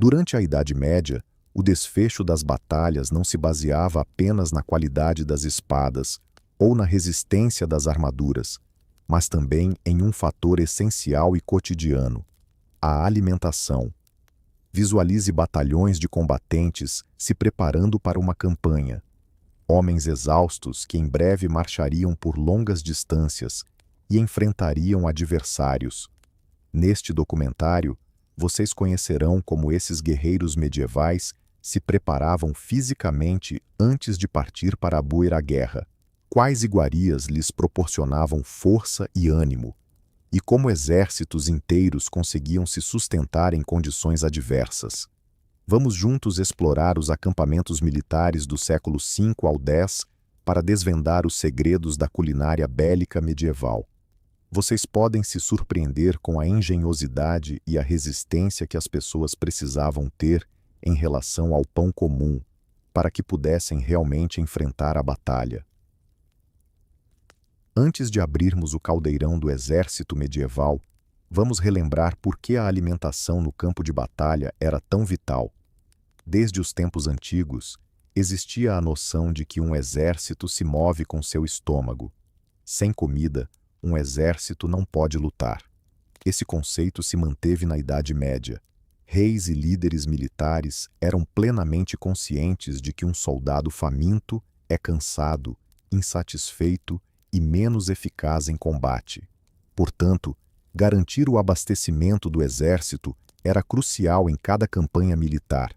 Durante a Idade Média, o desfecho das batalhas não se baseava apenas na qualidade das espadas ou na resistência das armaduras, mas também em um fator essencial e cotidiano: a alimentação. Visualize batalhões de combatentes se preparando para uma campanha. Homens exaustos que em breve marchariam por longas distâncias e enfrentariam adversários. Neste documentário, vocês conhecerão como esses guerreiros medievais se preparavam fisicamente antes de partir para a guerra, quais iguarias lhes proporcionavam força e ânimo, e como exércitos inteiros conseguiam se sustentar em condições adversas. Vamos juntos explorar os acampamentos militares do século V ao X para desvendar os segredos da culinária bélica medieval. Vocês podem se surpreender com a engenhosidade e a resistência que as pessoas precisavam ter em relação ao pão comum, para que pudessem realmente enfrentar a batalha. Antes de abrirmos o caldeirão do exército medieval, vamos relembrar por que a alimentação no campo de batalha era tão vital. Desde os tempos antigos, existia a noção de que um exército se move com seu estômago. Sem comida, um exército não pode lutar. Esse conceito se manteve na Idade Média. Reis e líderes militares eram plenamente conscientes de que um soldado faminto é cansado, insatisfeito e menos eficaz em combate. Portanto, garantir o abastecimento do exército era crucial em cada campanha militar.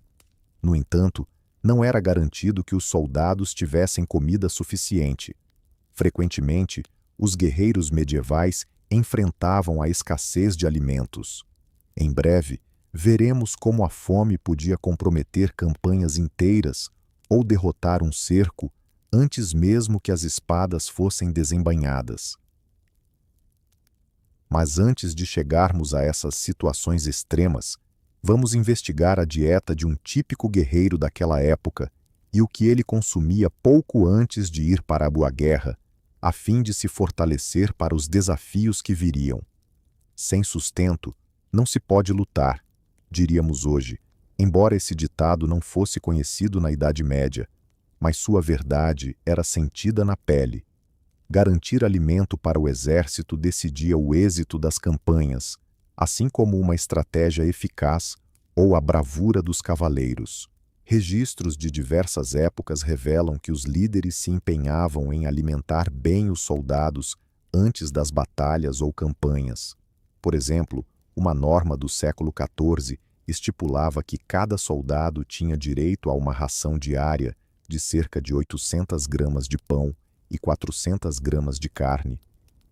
No entanto, não era garantido que os soldados tivessem comida suficiente. Frequentemente, os guerreiros medievais enfrentavam a escassez de alimentos. Em breve, veremos como a fome podia comprometer campanhas inteiras ou derrotar um cerco antes mesmo que as espadas fossem desembainhadas. Mas antes de chegarmos a essas situações extremas, vamos investigar a dieta de um típico guerreiro daquela época e o que ele consumia pouco antes de ir para a guerra, a fim de se fortalecer para os desafios que viriam. Sem sustento, não se pode lutar, diríamos hoje, embora esse ditado não fosse conhecido na Idade Média, mas sua verdade era sentida na pele. Garantir alimento para o exército decidia o êxito das campanhas, assim como uma estratégia eficaz ou a bravura dos cavaleiros. Registros de diversas épocas revelam que os líderes se empenhavam em alimentar bem os soldados antes das batalhas ou campanhas. Por exemplo, uma norma do século XIV estipulava que cada soldado tinha direito a uma ração diária de cerca de 800 gramas de pão e 400 gramas de carne,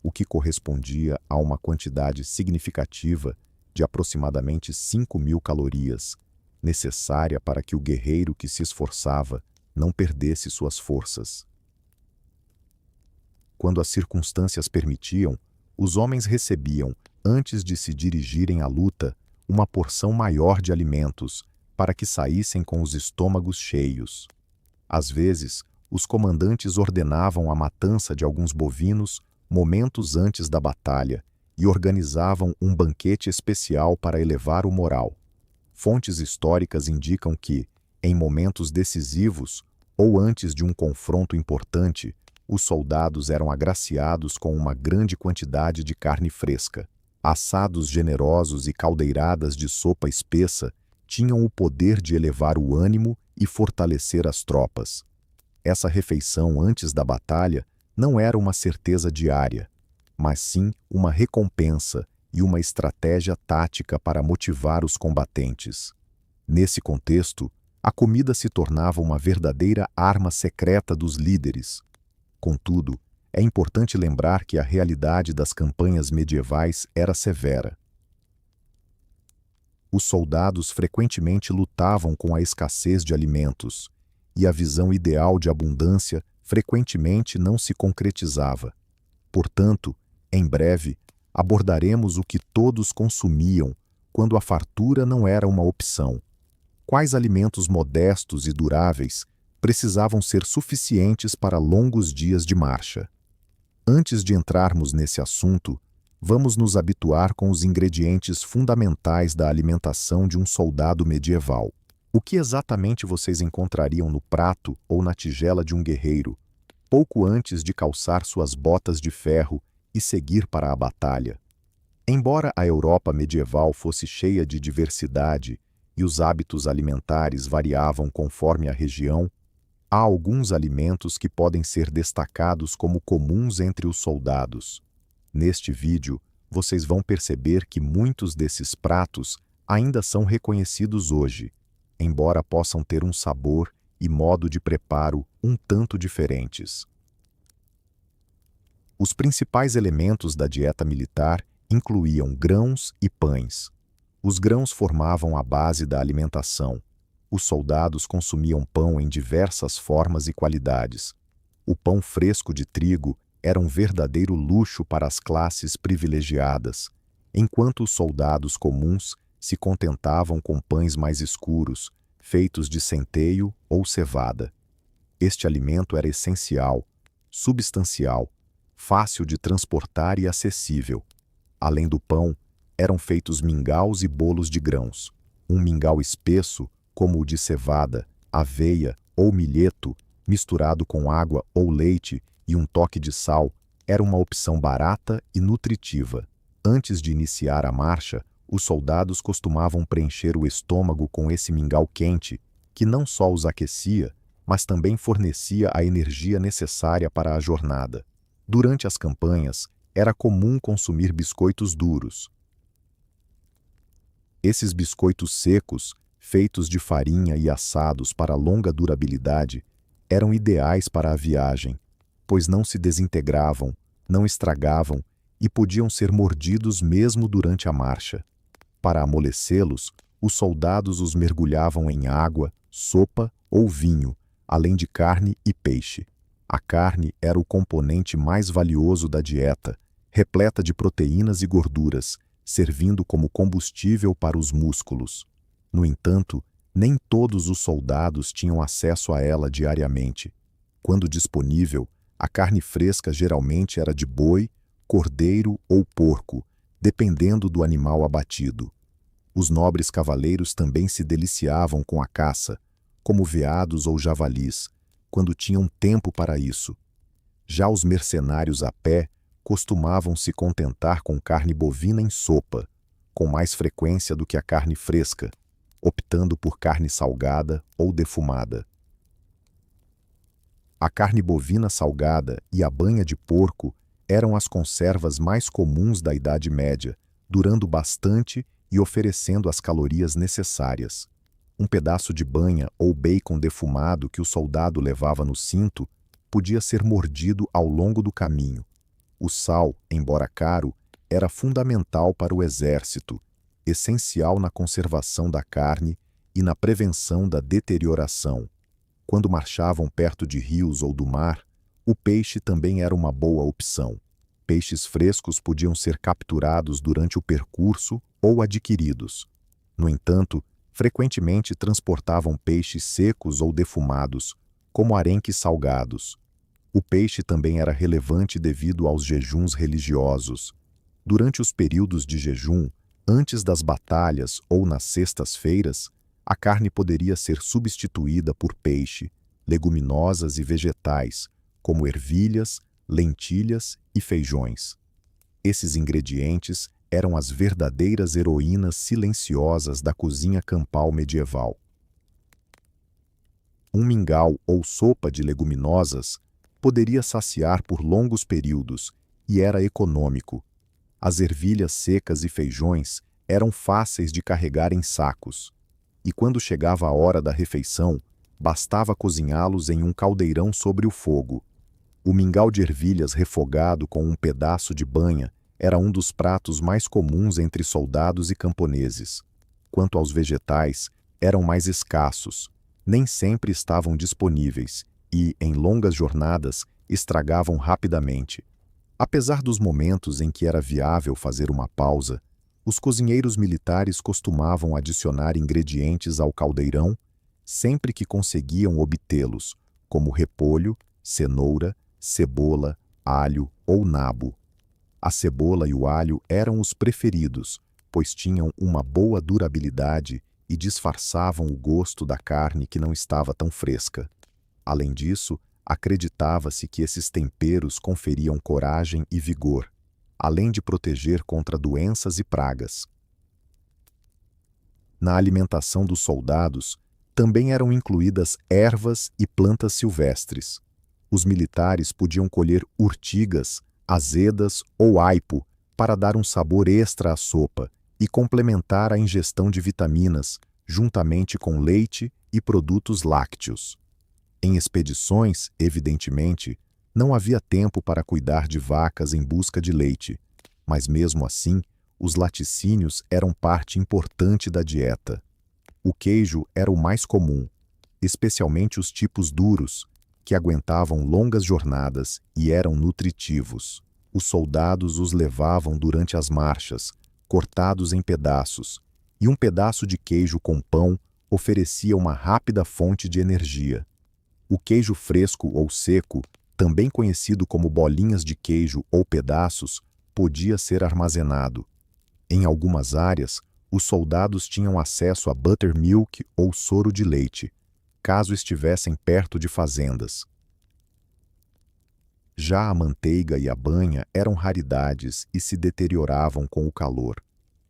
o que correspondia a uma quantidade significativa de aproximadamente 5.000 calorias, necessária para que o guerreiro que se esforçava não perdesse suas forças. Quando as circunstâncias permitiam, os homens recebiam, antes de se dirigirem à luta, uma porção maior de alimentos, para que saíssem com os estômagos cheios. Às vezes, os comandantes ordenavam a matança de alguns bovinos momentos antes da batalha e organizavam um banquete especial para elevar o moral. Fontes históricas indicam que, em momentos decisivos ou antes de um confronto importante, os soldados eram agraciados com uma grande quantidade de carne fresca. Assados generosos e caldeiradas de sopa espessa tinham o poder de elevar o ânimo e fortalecer as tropas. Essa refeição antes da batalha não era uma certeza diária, mas sim uma recompensa e uma estratégia tática para motivar os combatentes. Nesse contexto, a comida se tornava uma verdadeira arma secreta dos líderes. Contudo, é importante lembrar que a realidade das campanhas medievais era severa. Os soldados frequentemente lutavam com a escassez de alimentos, e a visão ideal de abundância frequentemente não se concretizava. Portanto, em breve, abordaremos o que todos consumiam quando a fartura não era uma opção. Quais alimentos modestos e duráveis precisavam ser suficientes para longos dias de marcha? Antes de entrarmos nesse assunto, vamos nos habituar com os ingredientes fundamentais da alimentação de um soldado medieval. O que exatamente vocês encontrariam no prato ou na tigela de um guerreiro, pouco antes de calçar suas botas de ferro e seguir para a batalha? Embora a Europa medieval fosse cheia de diversidade e os hábitos alimentares variavam conforme a região, há alguns alimentos que podem ser destacados como comuns entre os soldados. Neste vídeo, vocês vão perceber que muitos desses pratos ainda são reconhecidos hoje, embora possam ter um sabor e modo de preparo um tanto diferentes. Os principais elementos da dieta militar incluíam grãos e pães. Os grãos formavam a base da alimentação. Os soldados consumiam pão em diversas formas e qualidades. O pão fresco de trigo era um verdadeiro luxo para as classes privilegiadas, enquanto os soldados comuns se contentavam com pães mais escuros, feitos de centeio ou cevada. Este alimento era essencial, substancial, fácil de transportar e acessível. Além do pão, eram feitos mingaus e bolos de grãos. Um mingau espesso, como o de cevada, aveia ou milheto, misturado com água ou leite e um toque de sal, era uma opção barata e nutritiva. Antes de iniciar a marcha, os soldados costumavam preencher o estômago com esse mingau quente, que não só os aquecia, mas também fornecia a energia necessária para a jornada. Durante as campanhas, era comum consumir biscoitos duros. Esses biscoitos secos, feitos de farinha e assados para longa durabilidade, eram ideais para a viagem, pois não se desintegravam, não estragavam e podiam ser mordidos mesmo durante a marcha. Para amolecê-los, os soldados os mergulhavam em água, sopa ou vinho, além de carne e peixe. A carne era o componente mais valioso da dieta, repleta de proteínas e gorduras, servindo como combustível para os músculos. No entanto, nem todos os soldados tinham acesso a ela diariamente. Quando disponível, a carne fresca geralmente era de boi, cordeiro ou porco, dependendo do animal abatido. Os nobres cavaleiros também se deliciavam com a caça, como veados ou javalis, quando tinham tempo para isso. Já os mercenários a pé costumavam se contentar com carne bovina em sopa, com mais frequência do que a carne fresca, optando por carne salgada ou defumada. A carne bovina salgada e a banha de porco eram as conservas mais comuns da Idade Média, durando bastante e oferecendo as calorias necessárias. Um pedaço de banha ou bacon defumado que o soldado levava no cinto podia ser mordido ao longo do caminho. O sal, embora caro, era fundamental para o exército, essencial na conservação da carne e na prevenção da deterioração. Quando marchavam perto de rios ou do mar, o peixe também era uma boa opção. Peixes frescos podiam ser capturados durante o percurso ou adquiridos. No entanto, frequentemente transportavam peixes secos ou defumados, como arenques salgados. O peixe também era relevante devido aos jejuns religiosos. Durante os períodos de jejum, antes das batalhas ou nas sextas-feiras, a carne poderia ser substituída por peixe, leguminosas e vegetais, como ervilhas, lentilhas e feijões. Esses ingredientes eram as verdadeiras heroínas silenciosas da cozinha campal medieval. Um mingau ou sopa de leguminosas poderia saciar por longos períodos e era econômico. As ervilhas secas e feijões eram fáceis de carregar em sacos, e quando chegava a hora da refeição, bastava cozinhá-los em um caldeirão sobre o fogo. O mingau de ervilhas refogado com um pedaço de banha era um dos pratos mais comuns entre soldados e camponeses. Quanto aos vegetais, eram mais escassos, nem sempre estavam disponíveis e, em longas jornadas, estragavam rapidamente. Apesar dos momentos em que era viável fazer uma pausa, os cozinheiros militares costumavam adicionar ingredientes ao caldeirão sempre que conseguiam obtê-los, como repolho, cenoura, cebola, alho ou nabo. A cebola e o alho eram os preferidos, pois tinham uma boa durabilidade e disfarçavam o gosto da carne que não estava tão fresca. Além disso, acreditava-se que esses temperos conferiam coragem e vigor, além de proteger contra doenças e pragas. Na alimentação dos soldados, também eram incluídas ervas e plantas silvestres. Os militares podiam colher urtigas, azedas ou aipo para dar um sabor extra à sopa e complementar a ingestão de vitaminas, juntamente com leite e produtos lácteos. Em expedições, evidentemente, não havia tempo para cuidar de vacas em busca de leite, mas mesmo assim, os laticínios eram parte importante da dieta. O queijo era o mais comum, especialmente os tipos duros, que aguentavam longas jornadas e eram nutritivos. Os soldados os levavam durante as marchas, cortados em pedaços, e um pedaço de queijo com pão oferecia uma rápida fonte de energia. O queijo fresco ou seco, também conhecido como bolinhas de queijo ou pedaços, podia ser armazenado. Em algumas áreas, os soldados tinham acesso a buttermilk ou soro de leite, caso estivessem perto de fazendas. Já a manteiga e a banha eram raridades e se deterioravam com o calor,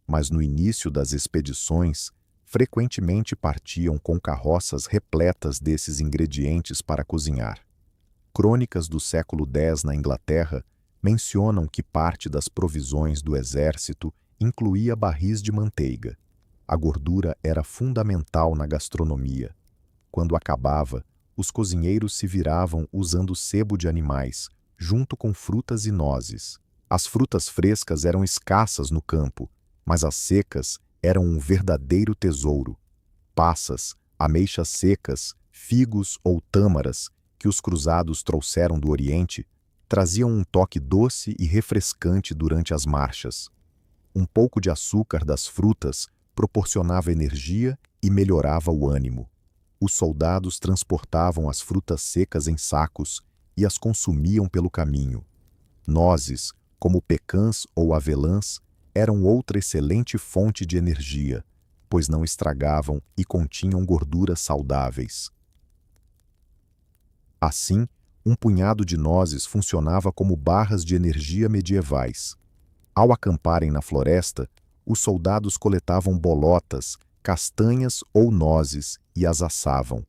mas no início das expedições, frequentemente partiam com carroças repletas desses ingredientes para cozinhar. Crônicas do século X na Inglaterra mencionam que parte das provisões do exército incluía barris de manteiga. A gordura era fundamental na gastronomia. Quando acabava, os cozinheiros se viravam usando sebo de animais, junto com frutas e nozes. As frutas frescas eram escassas no campo, mas as secas eram um verdadeiro tesouro. Passas, ameixas secas, figos ou tâmaras, que os cruzados trouxeram do Oriente, traziam um toque doce e refrescante durante as marchas. Um pouco de açúcar das frutas proporcionava energia e melhorava o ânimo. Os soldados transportavam as frutas secas em sacos e as consumiam pelo caminho. Nozes, como pecãs ou avelãs, eram outra excelente fonte de energia, pois não estragavam e continham gorduras saudáveis. Assim, um punhado de nozes funcionava como barras de energia medievais. Ao acamparem na floresta, os soldados coletavam bolotas, castanhas ou nozes e as assavam.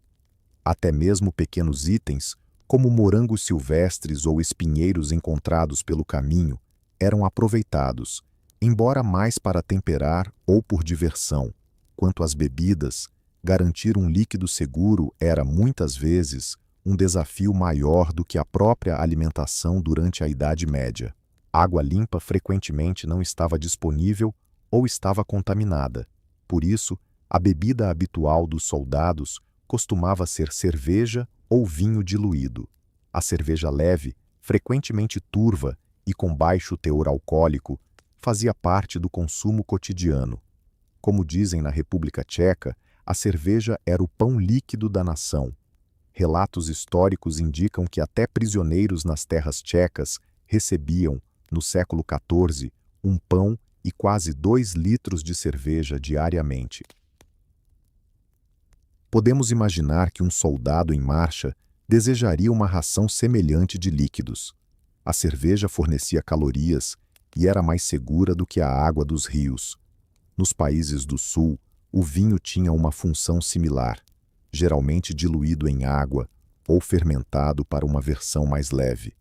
Até mesmo pequenos itens, como morangos silvestres ou espinheiros encontrados pelo caminho, eram aproveitados, embora mais para temperar ou por diversão. Quanto às bebidas, garantir um líquido seguro era, muitas vezes, um desafio maior do que a própria alimentação durante a Idade Média. Água limpa frequentemente não estava disponível ou estava contaminada. Por isso, a bebida habitual dos soldados costumava ser cerveja ou vinho diluído. A cerveja leve, frequentemente turva e com baixo teor alcoólico, fazia parte do consumo cotidiano. Como dizem na República Tcheca, a cerveja era o pão líquido da nação. Relatos históricos indicam que até prisioneiros nas terras tchecas recebiam, no século XIV, um pão e quase 2 litros de cerveja diariamente. Podemos imaginar que um soldado em marcha desejaria uma ração semelhante de líquidos. A cerveja fornecia calorias e era mais segura do que a água dos rios. Nos países do sul, o vinho tinha uma função similar, geralmente diluído em água ou fermentado para uma versão mais leve.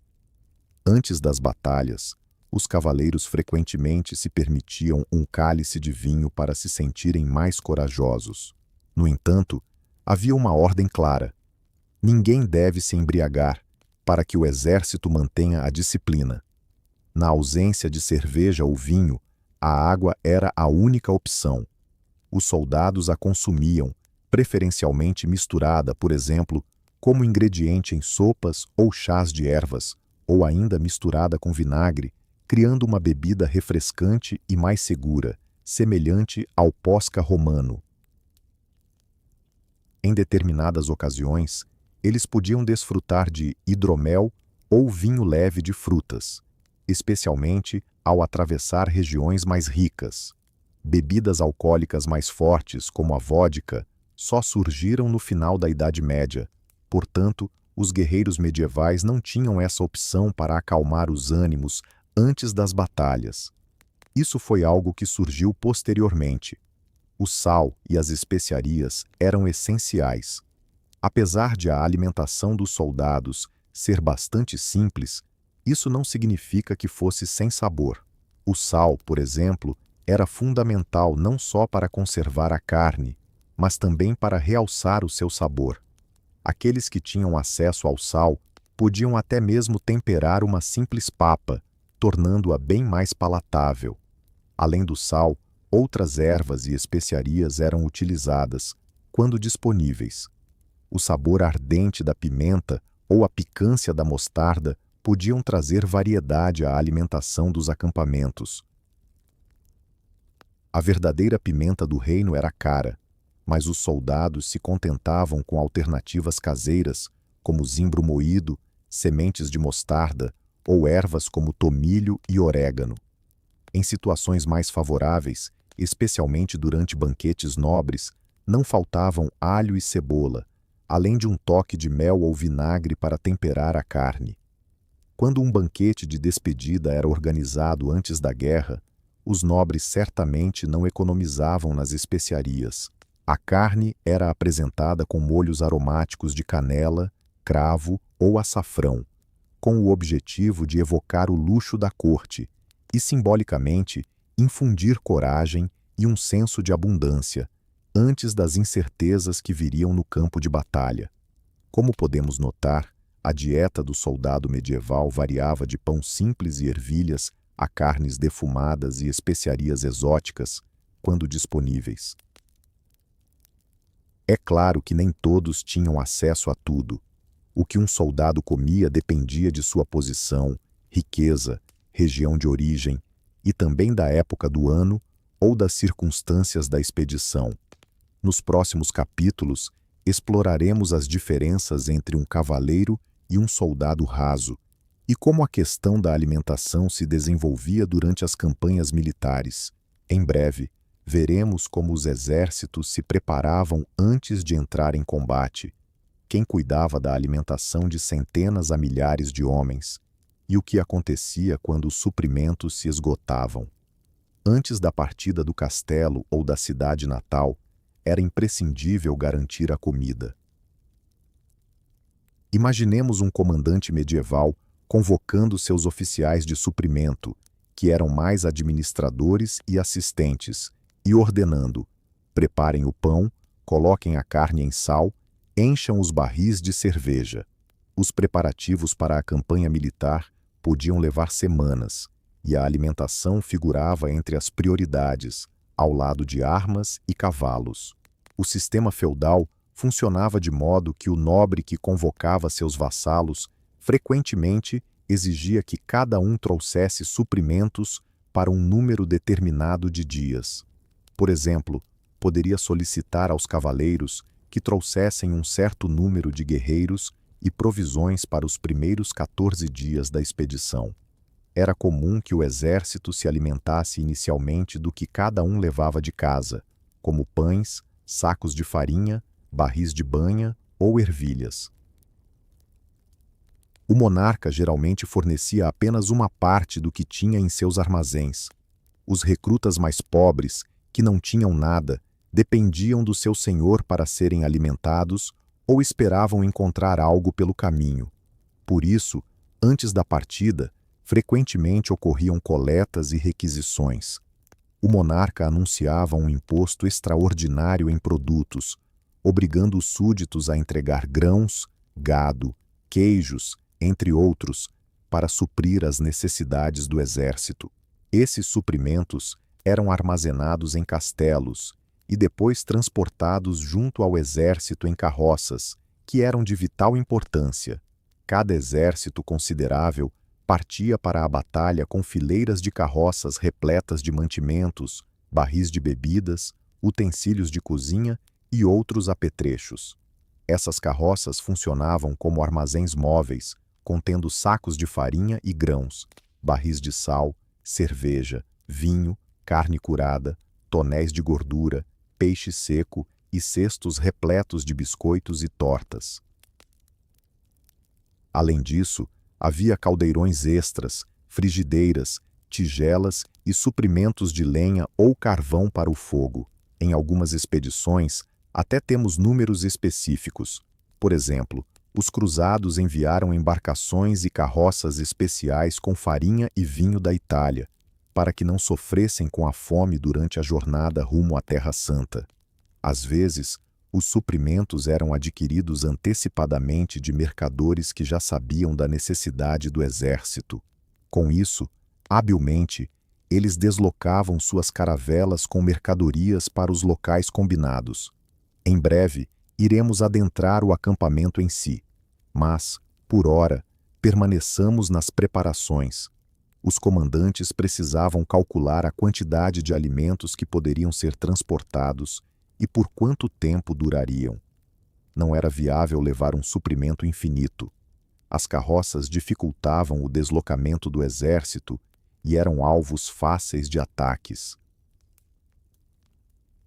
Antes das batalhas, os cavaleiros frequentemente se permitiam um cálice de vinho para se sentirem mais corajosos. No entanto, havia uma ordem clara: ninguém deve se embriagar, para que o exército mantenha a disciplina. Na ausência de cerveja ou vinho, a água era a única opção. Os soldados a consumiam, preferencialmente misturada, por exemplo, como ingrediente em sopas ou chás de ervas, ou ainda misturada com vinagre, criando uma bebida refrescante e mais segura, semelhante ao posca romano. Em determinadas ocasiões, eles podiam desfrutar de hidromel ou vinho leve de frutas, especialmente ao atravessar regiões mais ricas. Bebidas alcoólicas mais fortes, como a vodka, só surgiram no final da Idade Média. Portanto, os guerreiros medievais não tinham essa opção para acalmar os ânimos antes das batalhas. Isso foi algo que surgiu posteriormente. O sal e as especiarias eram essenciais. Apesar de a alimentação dos soldados ser bastante simples, isso não significa que fosse sem sabor. O sal, por exemplo, era fundamental não só para conservar a carne, mas também para realçar o seu sabor. Aqueles que tinham acesso ao sal podiam até mesmo temperar uma simples papa, tornando-a bem mais palatável. Além do sal, outras ervas e especiarias eram utilizadas, quando disponíveis. O sabor ardente da pimenta ou a picância da mostarda podiam trazer variedade à alimentação dos acampamentos. A verdadeira pimenta do reino era cara, mas os soldados se contentavam com alternativas caseiras, como zimbro moído, sementes de mostarda ou ervas como tomilho e orégano. Em situações mais favoráveis, especialmente durante banquetes nobres, não faltavam alho e cebola, além de um toque de mel ou vinagre para temperar a carne. Quando um banquete de despedida era organizado antes da guerra, os nobres certamente não economizavam nas especiarias. A carne era apresentada com molhos aromáticos de canela, cravo ou açafrão, com o objetivo de evocar o luxo da corte e, simbolicamente, infundir coragem e um senso de abundância, antes das incertezas que viriam no campo de batalha. Como podemos notar, a dieta do soldado medieval variava de pão simples e ervilhas a carnes defumadas e especiarias exóticas, quando disponíveis. É claro que nem todos tinham acesso a tudo. O que um soldado comia dependia de sua posição, riqueza, região de origem e também da época do ano ou das circunstâncias da expedição. Nos próximos capítulos, exploraremos as diferenças entre um cavaleiro e um soldado raso e como a questão da alimentação se desenvolvia durante as campanhas militares. Em breve, veremos como os exércitos se preparavam antes de entrar em combate, quem cuidava da alimentação de centenas a milhares de homens e o que acontecia quando os suprimentos se esgotavam. Antes da partida do castelo ou da cidade natal, era imprescindível garantir a comida. Imaginemos um comandante medieval convocando seus oficiais de suprimento, que eram mais administradores e assistentes, e ordenando: preparem o pão, coloquem a carne em sal, encham os barris de cerveja. Os preparativos para a campanha militar podiam levar semanas, e a alimentação figurava entre as prioridades, ao lado de armas e cavalos. O sistema feudal funcionava de modo que o nobre que convocava seus vassalos frequentemente exigia que cada um trouxesse suprimentos para um número determinado de dias. Por exemplo, poderia solicitar aos cavaleiros que trouxessem um certo número de guerreiros e provisões para os primeiros 14 dias da expedição. Era comum que o exército se alimentasse inicialmente do que cada um levava de casa, como pães, sacos de farinha, barris de banha ou ervilhas. O monarca geralmente fornecia apenas uma parte do que tinha em seus armazéns. Os recrutas mais pobres, que não tinham nada, dependiam do seu senhor para serem alimentados ou esperavam encontrar algo pelo caminho. Por isso, antes da partida, frequentemente ocorriam coletas e requisições. O monarca anunciava um imposto extraordinário em produtos, obrigando os súditos a entregar grãos, gado, queijos, entre outros, para suprir as necessidades do exército. Esses suprimentos eram armazenados em castelos e depois transportados junto ao exército em carroças, que eram de vital importância. Cada exército considerável partia para a batalha com fileiras de carroças repletas de mantimentos, barris de bebidas, utensílios de cozinha e outros apetrechos. Essas carroças funcionavam como armazéns móveis, contendo sacos de farinha e grãos, barris de sal, cerveja, vinho, carne curada, tonéis de gordura, peixe seco e cestos repletos de biscoitos e tortas. Além disso, havia caldeirões extras, frigideiras, tigelas e suprimentos de lenha ou carvão para o fogo. Em algumas expedições, até temos números específicos. Por exemplo, os cruzados enviaram embarcações e carroças especiais com farinha e vinho da Itália, para que não sofressem com a fome durante a jornada rumo à Terra Santa. Às vezes, os suprimentos eram adquiridos antecipadamente de mercadores que já sabiam da necessidade do exército. Com isso, habilmente, eles deslocavam suas caravelas com mercadorias para os locais combinados. Em breve, iremos adentrar o acampamento em si, mas, por ora, permaneçamos nas preparações. Os comandantes precisavam calcular a quantidade de alimentos que poderiam ser transportados e por quanto tempo durariam. Não era viável levar um suprimento infinito. As carroças dificultavam o deslocamento do exército e eram alvos fáceis de ataques.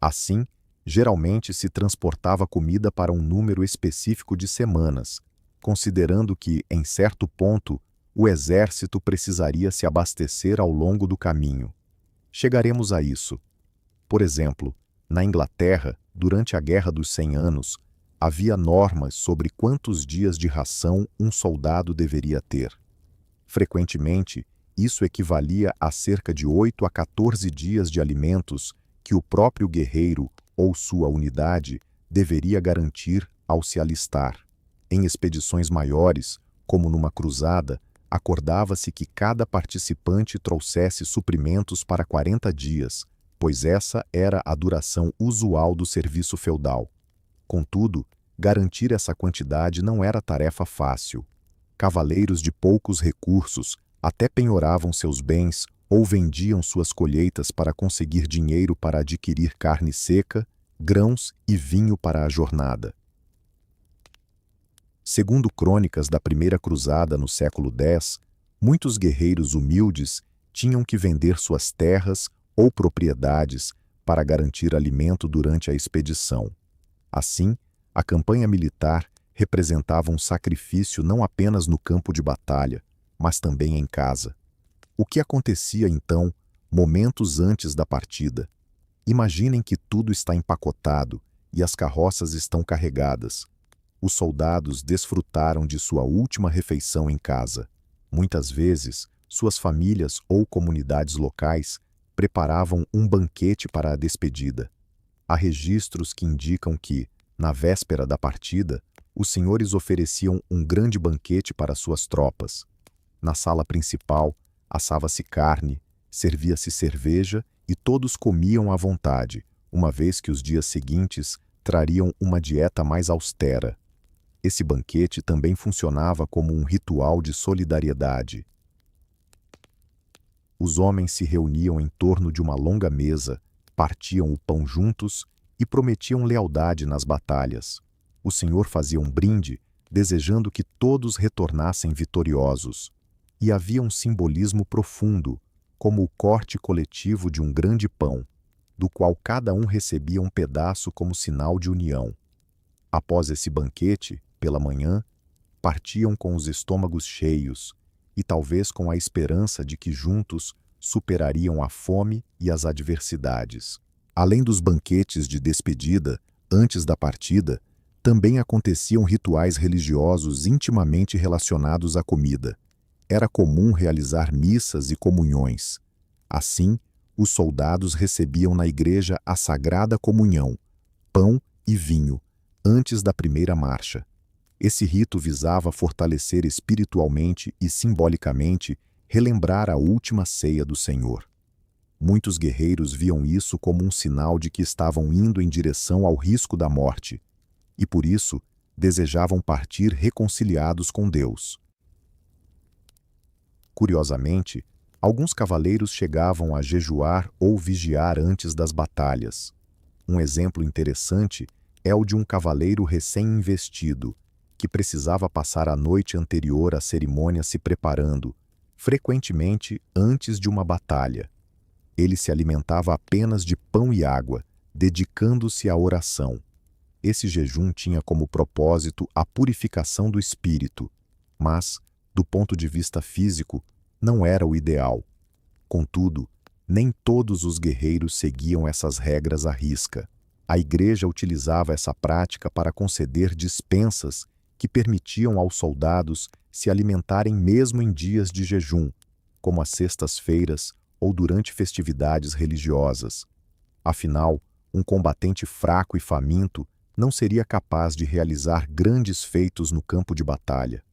Assim, geralmente se transportava comida para um número específico de semanas, considerando que, em certo ponto, o exército precisaria se abastecer ao longo do caminho. Chegaremos a isso. Por exemplo, na Inglaterra, durante a Guerra dos 100 Anos, havia normas sobre quantos dias de ração um soldado deveria ter. Frequentemente, isso equivalia a cerca de 8 a 14 dias de alimentos que o próprio guerreiro ou sua unidade deveria garantir ao se alistar. Em expedições maiores, como numa cruzada, acordava-se que cada participante trouxesse suprimentos para 40 dias, pois essa era a duração usual do serviço feudal. Contudo, garantir essa quantidade não era tarefa fácil. Cavaleiros de poucos recursos até penhoravam seus bens ou vendiam suas colheitas para conseguir dinheiro para adquirir carne seca, grãos e vinho para a jornada. Segundo crônicas da Primeira Cruzada no século X, muitos guerreiros humildes tinham que vender suas terras ou propriedades para garantir alimento durante a expedição. Assim, a campanha militar representava um sacrifício não apenas no campo de batalha, mas também em casa. O que acontecia então, momentos antes da partida? Imaginem que tudo está empacotado e as carroças estão carregadas. Os soldados desfrutaram de sua última refeição em casa. Muitas vezes, suas famílias ou comunidades locais preparavam um banquete para a despedida. Há registros que indicam que, na véspera da partida, os senhores ofereciam um grande banquete para suas tropas. Na sala principal, assava-se carne, servia-se cerveja e todos comiam à vontade, uma vez que os dias seguintes trariam uma dieta mais austera. Esse banquete também funcionava como um ritual de solidariedade. Os homens se reuniam em torno de uma longa mesa, partiam o pão juntos e prometiam lealdade nas batalhas. O Senhor fazia um brinde, desejando que todos retornassem vitoriosos. E havia um simbolismo profundo, como o corte coletivo de um grande pão, do qual cada um recebia um pedaço como sinal de união. Após esse banquete, pela manhã, partiam com os estômagos cheios e talvez com a esperança de que juntos superariam a fome e as adversidades. Além dos banquetes de despedida, antes da partida, também aconteciam rituais religiosos intimamente relacionados à comida. Era comum realizar missas e comunhões. Assim, os soldados recebiam na igreja a sagrada comunhão, pão e vinho, antes da primeira marcha. Esse rito visava fortalecer espiritualmente e simbolicamente relembrar a última ceia do Senhor. Muitos guerreiros viam isso como um sinal de que estavam indo em direção ao risco da morte, e por isso desejavam partir reconciliados com Deus. Curiosamente, alguns cavaleiros chegavam a jejuar ou vigiar antes das batalhas. Um exemplo interessante é o de um cavaleiro recém-investido, que precisava passar a noite anterior à cerimônia se preparando, frequentemente antes de uma batalha. Ele se alimentava apenas de pão e água, dedicando-se à oração. Esse jejum tinha como propósito a purificação do espírito, mas, do ponto de vista físico, não era o ideal. Contudo, nem todos os guerreiros seguiam essas regras à risca. A igreja utilizava essa prática para conceder dispensas que permitiam aos soldados se alimentarem mesmo em dias de jejum, como as sextas-feiras ou durante festividades religiosas. Afinal, um combatente fraco e faminto não seria capaz de realizar grandes feitos no campo de batalha.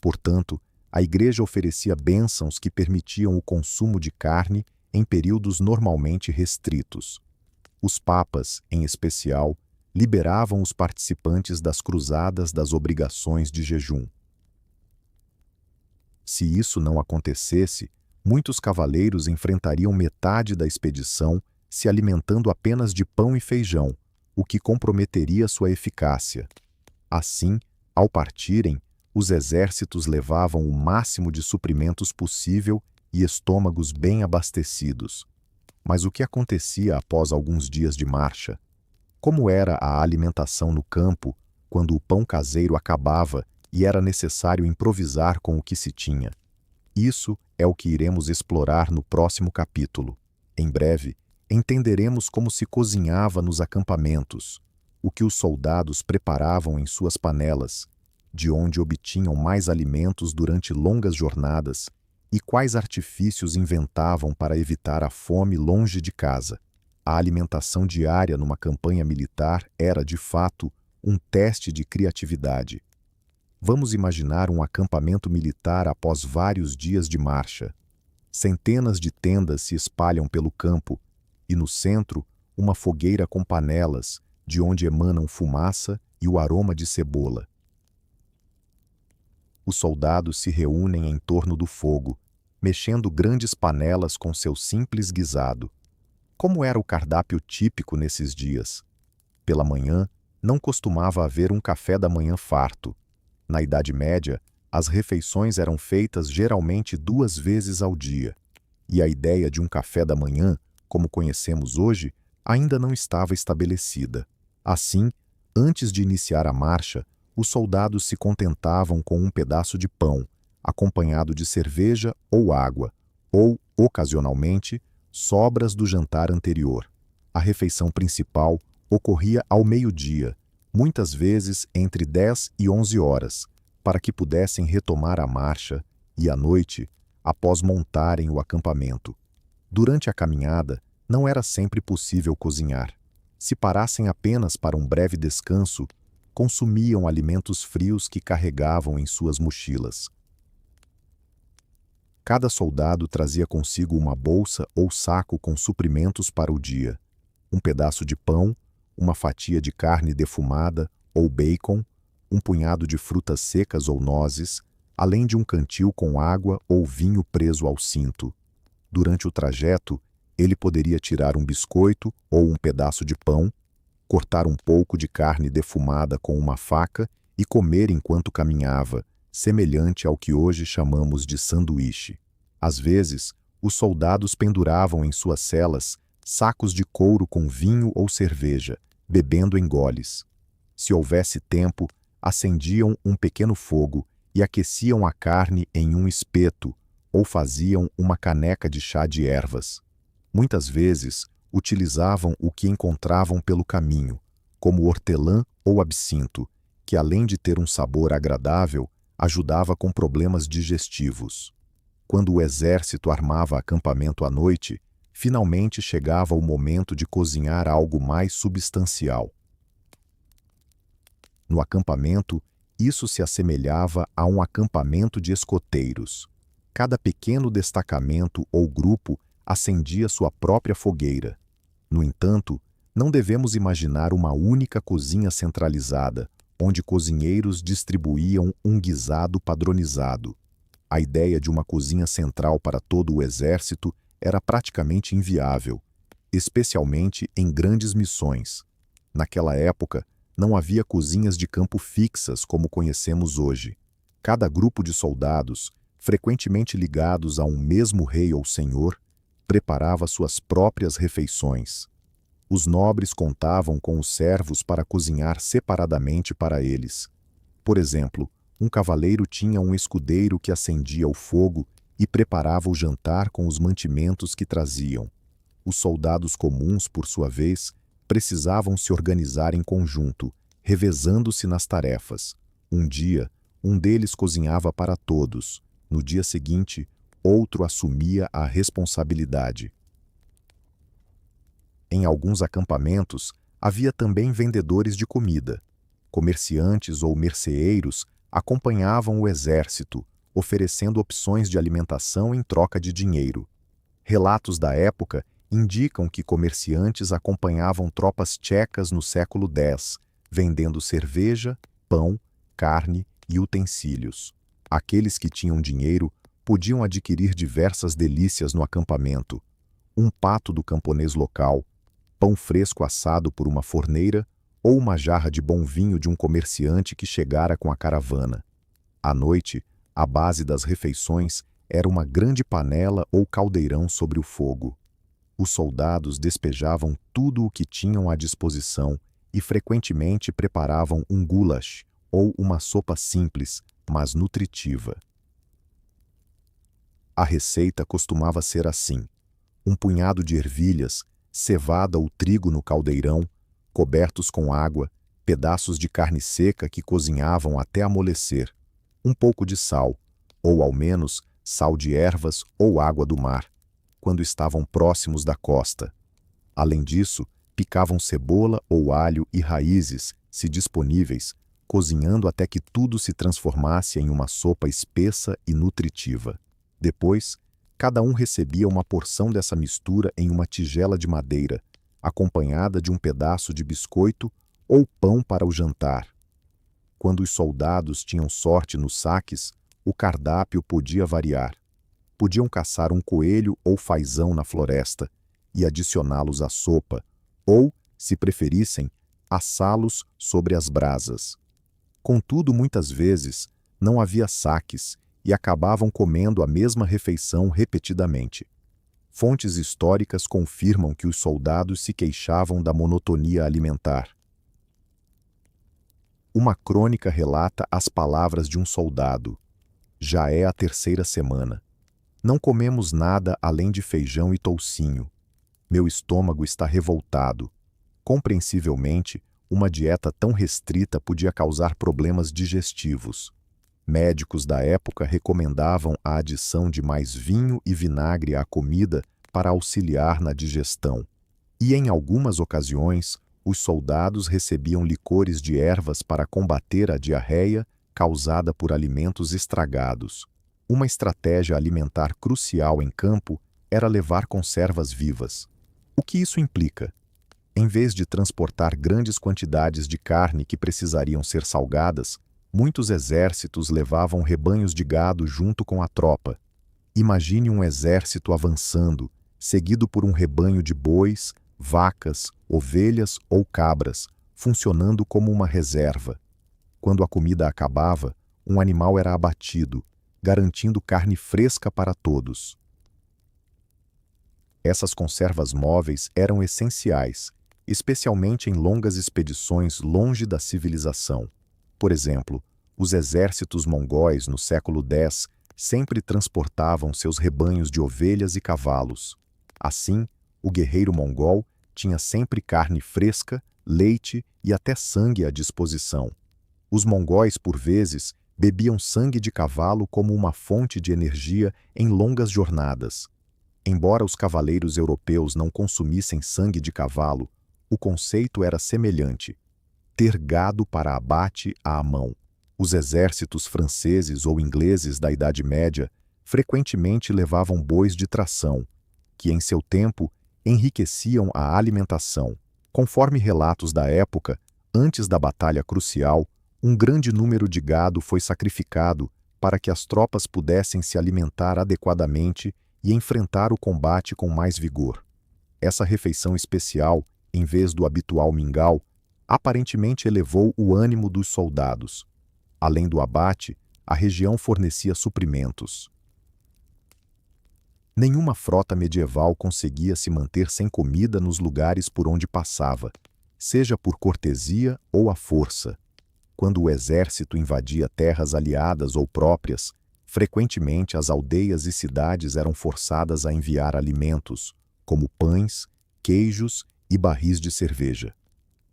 Portanto, a igreja oferecia bênçãos que permitiam o consumo de carne em períodos normalmente restritos. Os papas, em especial, liberavam os participantes das cruzadas das obrigações de jejum. Se isso não acontecesse, muitos cavaleiros enfrentariam metade da expedição se alimentando apenas de pão e feijão, o que comprometeria sua eficácia. Assim, ao partirem, os exércitos levavam o máximo de suprimentos possível e estômagos bem abastecidos. Mas o que acontecia após alguns dias de marcha? Como era a alimentação no campo quando o pão caseiro acabava e era necessário improvisar com o que se tinha? Isso é o que iremos explorar no próximo capítulo. Em breve, entenderemos como se cozinhava nos acampamentos, o que os soldados preparavam em suas panelas, de onde obtinham mais alimentos durante longas jornadas e quais artifícios inventavam para evitar a fome longe de casa. A alimentação diária numa campanha militar era, de fato, um teste de criatividade. Vamos imaginar um acampamento militar após vários dias de marcha. Centenas de tendas se espalham pelo campo e, no centro, uma fogueira com panelas, de onde emanam fumaça e o aroma de cebola. Os soldados se reúnem em torno do fogo, mexendo grandes panelas com seu simples guisado. Como era o cardápio típico nesses dias? Pela manhã, não costumava haver um café da manhã farto. Na Idade Média, as refeições eram feitas geralmente 2 vezes ao dia, e a ideia de um café da manhã, como conhecemos hoje, ainda não estava estabelecida. Assim, antes de iniciar a marcha, os soldados se contentavam com um pedaço de pão, acompanhado de cerveja ou água, ou, ocasionalmente, sobras do jantar anterior. A refeição principal ocorria ao meio-dia, muitas vezes entre 10 e 11 horas, para que pudessem retomar a marcha e, à noite, após montarem o acampamento. Durante a caminhada, não era sempre possível cozinhar. Se parassem apenas para um breve descanso, consumiam alimentos frios que carregavam em suas mochilas. Cada soldado trazia consigo uma bolsa ou saco com suprimentos para o dia, um pedaço de pão, uma fatia de carne defumada ou bacon, um punhado de frutas secas ou nozes, além de um cantil com água ou vinho preso ao cinto. Durante o trajeto, ele poderia tirar um biscoito ou um pedaço de pão, cortar um pouco de carne defumada com uma faca e comer enquanto caminhava, semelhante ao que hoje chamamos de sanduíche. Às vezes, os soldados penduravam em suas celas sacos de couro com vinho ou cerveja, bebendo em goles. Se houvesse tempo, acendiam um pequeno fogo e aqueciam a carne em um espeto ou faziam uma caneca de chá de ervas. Muitas vezes, utilizavam o que encontravam pelo caminho, como hortelã ou absinto, que além de ter um sabor agradável, ajudava com problemas digestivos. Quando o exército armava acampamento à noite, finalmente chegava o momento de cozinhar algo mais substancial. No acampamento, isso se assemelhava a um acampamento de escoteiros. Cada pequeno destacamento ou grupo acendia sua própria fogueira. No entanto, não devemos imaginar uma única cozinha centralizada, onde cozinheiros distribuíam um guisado padronizado. A ideia de uma cozinha central para todo o exército era praticamente inviável, especialmente em grandes missões. Naquela época, não havia cozinhas de campo fixas como conhecemos hoje. Cada grupo de soldados frequentemente ligados a um mesmo rei ou senhor, preparava suas próprias refeições. Os nobres contavam com os servos para cozinhar separadamente para eles. Por exemplo, um cavaleiro tinha um escudeiro que acendia o fogo e preparava o jantar com os mantimentos que traziam. Os soldados comuns, por sua vez, precisavam se organizar em conjunto, revezando-se nas tarefas. Um dia, um deles cozinhava para todos. No dia seguinte, outro assumia a responsabilidade. Em alguns acampamentos, havia também vendedores de comida. Comerciantes ou merceeiros acompanhavam o exército, oferecendo opções de alimentação em troca de dinheiro. Relatos da época indicam que comerciantes acompanhavam tropas tchecas no século X, vendendo cerveja, pão, carne e utensílios. Aqueles que tinham dinheiro podiam adquirir diversas delícias no acampamento: um pato do camponês local, pão fresco assado por uma forneira ou uma jarra de bom vinho de um comerciante que chegara com a caravana. À noite, a base das refeições era uma grande panela ou caldeirão sobre o fogo. Os soldados despejavam tudo o que tinham à disposição e frequentemente preparavam um goulash, ou uma sopa simples, mas nutritiva. A receita costumava ser assim: um punhado de ervilhas, cevada ou trigo no caldeirão, cobertos com água, pedaços de carne seca que cozinhavam até amolecer, um pouco de sal, ou ao menos sal de ervas ou água do mar, quando estavam próximos da costa. Além disso, picavam cebola ou alho e raízes, se disponíveis, cozinhando até que tudo se transformasse em uma sopa espessa e nutritiva. Depois, cada um recebia uma porção dessa mistura em uma tigela de madeira, acompanhada de um pedaço de biscoito ou pão para o jantar. Quando os soldados tinham sorte nos saques, o cardápio podia variar. Podiam caçar um coelho ou fazão na floresta e adicioná-los à sopa, ou, se preferissem, assá-los sobre as brasas. Contudo, muitas vezes, não havia saques e acabavam comendo a mesma refeição repetidamente. Fontes históricas confirmam que os soldados se queixavam da monotonia alimentar. Uma crônica relata as palavras de um soldado: "Já é a terceira semana. Não comemos nada além de feijão e toucinho. Meu estômago está revoltado." Compreensivelmente, uma dieta tão restrita podia causar problemas digestivos. Médicos da época recomendavam a adição de mais vinho e vinagre à comida para auxiliar na digestão. E em algumas ocasiões, os soldados recebiam licores de ervas para combater a diarreia causada por alimentos estragados. Uma estratégia alimentar crucial em campo era levar conservas vivas. O que isso implica? Em vez de transportar grandes quantidades de carne que precisariam ser salgadas, muitos exércitos levavam rebanhos de gado junto com a tropa. Imagine um exército avançando, seguido por um rebanho de bois, vacas, ovelhas ou cabras, funcionando como uma reserva. Quando a comida acabava, um animal era abatido, garantindo carne fresca para todos. Essas conservas móveis eram essenciais, especialmente em longas expedições longe da civilização. Por exemplo, os exércitos mongóis no século X sempre transportavam seus rebanhos de ovelhas e cavalos. Assim, o guerreiro mongol tinha sempre carne fresca, leite e até sangue à disposição. Os mongóis, por vezes, bebiam sangue de cavalo como uma fonte de energia em longas jornadas. Embora os cavaleiros europeus não consumissem sangue de cavalo, o conceito era semelhante: ter gado para abate à mão. Os exércitos franceses ou ingleses da Idade Média frequentemente levavam bois de tração, que em seu tempo enriqueciam a alimentação. Conforme relatos da época, antes da batalha crucial, um grande número de gado foi sacrificado para que as tropas pudessem se alimentar adequadamente e enfrentar o combate com mais vigor. Essa refeição especial, em vez do habitual mingau, aparentemente elevou o ânimo dos soldados. Além do abate, a região fornecia suprimentos. Nenhuma frota medieval conseguia se manter sem comida nos lugares por onde passava, seja por cortesia ou à força. Quando o exército invadia terras aliadas ou próprias, frequentemente as aldeias e cidades eram forçadas a enviar alimentos, como pães, queijos e barris de cerveja.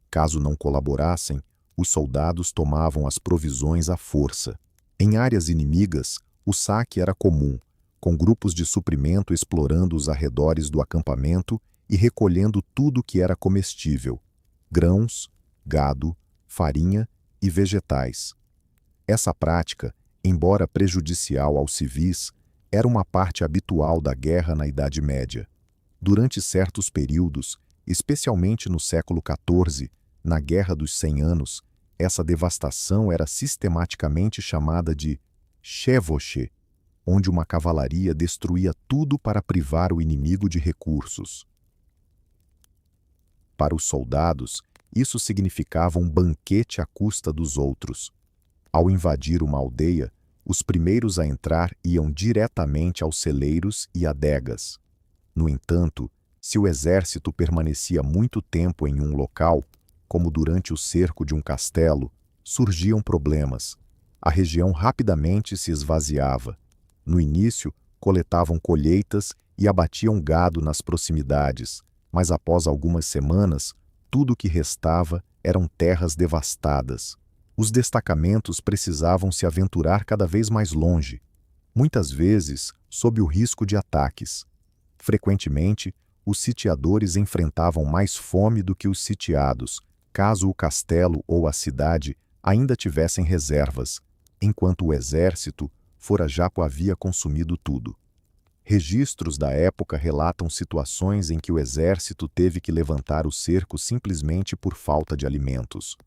Caso não colaborassem, os soldados tomavam as provisões à força. Em áreas inimigas, o saque era comum, com grupos de suprimento explorando os arredores do acampamento e recolhendo tudo que era comestível: grãos, gado, farinha e vegetais. Essa prática, embora prejudicial aos civis, era uma parte habitual da guerra na Idade Média. Durante certos períodos, especialmente no século XIV, na Guerra dos 100 Anos, essa devastação era sistematicamente chamada de chevauchée, onde uma cavalaria destruía tudo para privar o inimigo de recursos. Para os soldados, isso significava um banquete à custa dos outros. Ao invadir uma aldeia, os primeiros a entrar iam diretamente aos celeiros e adegas. No entanto, se o exército permanecia muito tempo em um local, como durante o cerco de um castelo, surgiam problemas. A região rapidamente se esvaziava. No início, coletavam colheitas e abatiam gado nas proximidades, mas após algumas semanas, tudo o que restava eram terras devastadas. Os destacamentos precisavam se aventurar cada vez mais longe, muitas vezes sob o risco de ataques. Frequentemente, os sitiadores enfrentavam mais fome do que os sitiados, caso o castelo ou a cidade ainda tivessem reservas, enquanto o exército fora já havia consumido tudo. Registros da época relatam situações em que o exército teve que levantar o cerco simplesmente por falta de alimentos.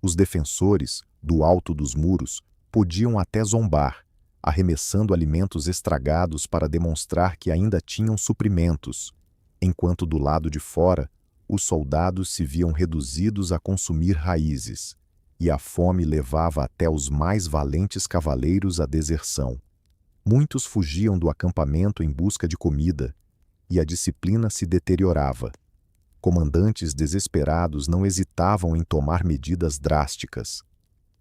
Os defensores, do alto dos muros, podiam até zombar, arremessando alimentos estragados para demonstrar que ainda tinham suprimentos, enquanto do lado de fora, os soldados se viam reduzidos a consumir raízes, e a fome levava até os mais valentes cavaleiros à deserção. Muitos fugiam do acampamento em busca de comida, e a disciplina se deteriorava. Comandantes desesperados não hesitavam em tomar medidas drásticas.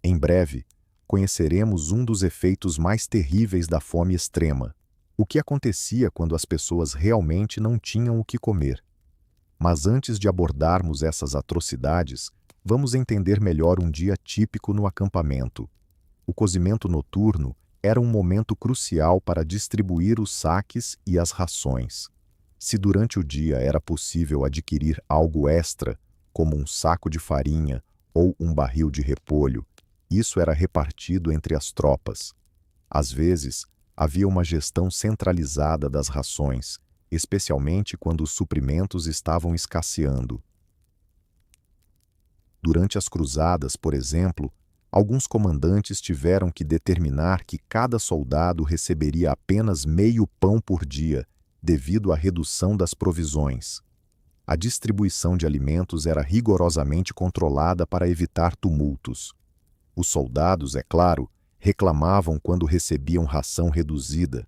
Em breve, conheceremos um dos efeitos mais terríveis da fome extrema: o que acontecia quando as pessoas realmente não tinham o que comer. Mas antes de abordarmos essas atrocidades, vamos entender melhor um dia típico no acampamento. O cozimento noturno era um momento crucial para distribuir os saques e as rações. Se durante o dia era possível adquirir algo extra, como um saco de farinha ou um barril de repolho, isso era repartido entre as tropas. Às vezes, havia uma gestão centralizada das rações, especialmente quando os suprimentos estavam escasseando. Durante as cruzadas, por exemplo, alguns comandantes tiveram que determinar que cada soldado receberia apenas meio pão por dia, devido à redução das provisões. A distribuição de alimentos era rigorosamente controlada para evitar tumultos. Os soldados, é claro, reclamavam quando recebiam ração reduzida,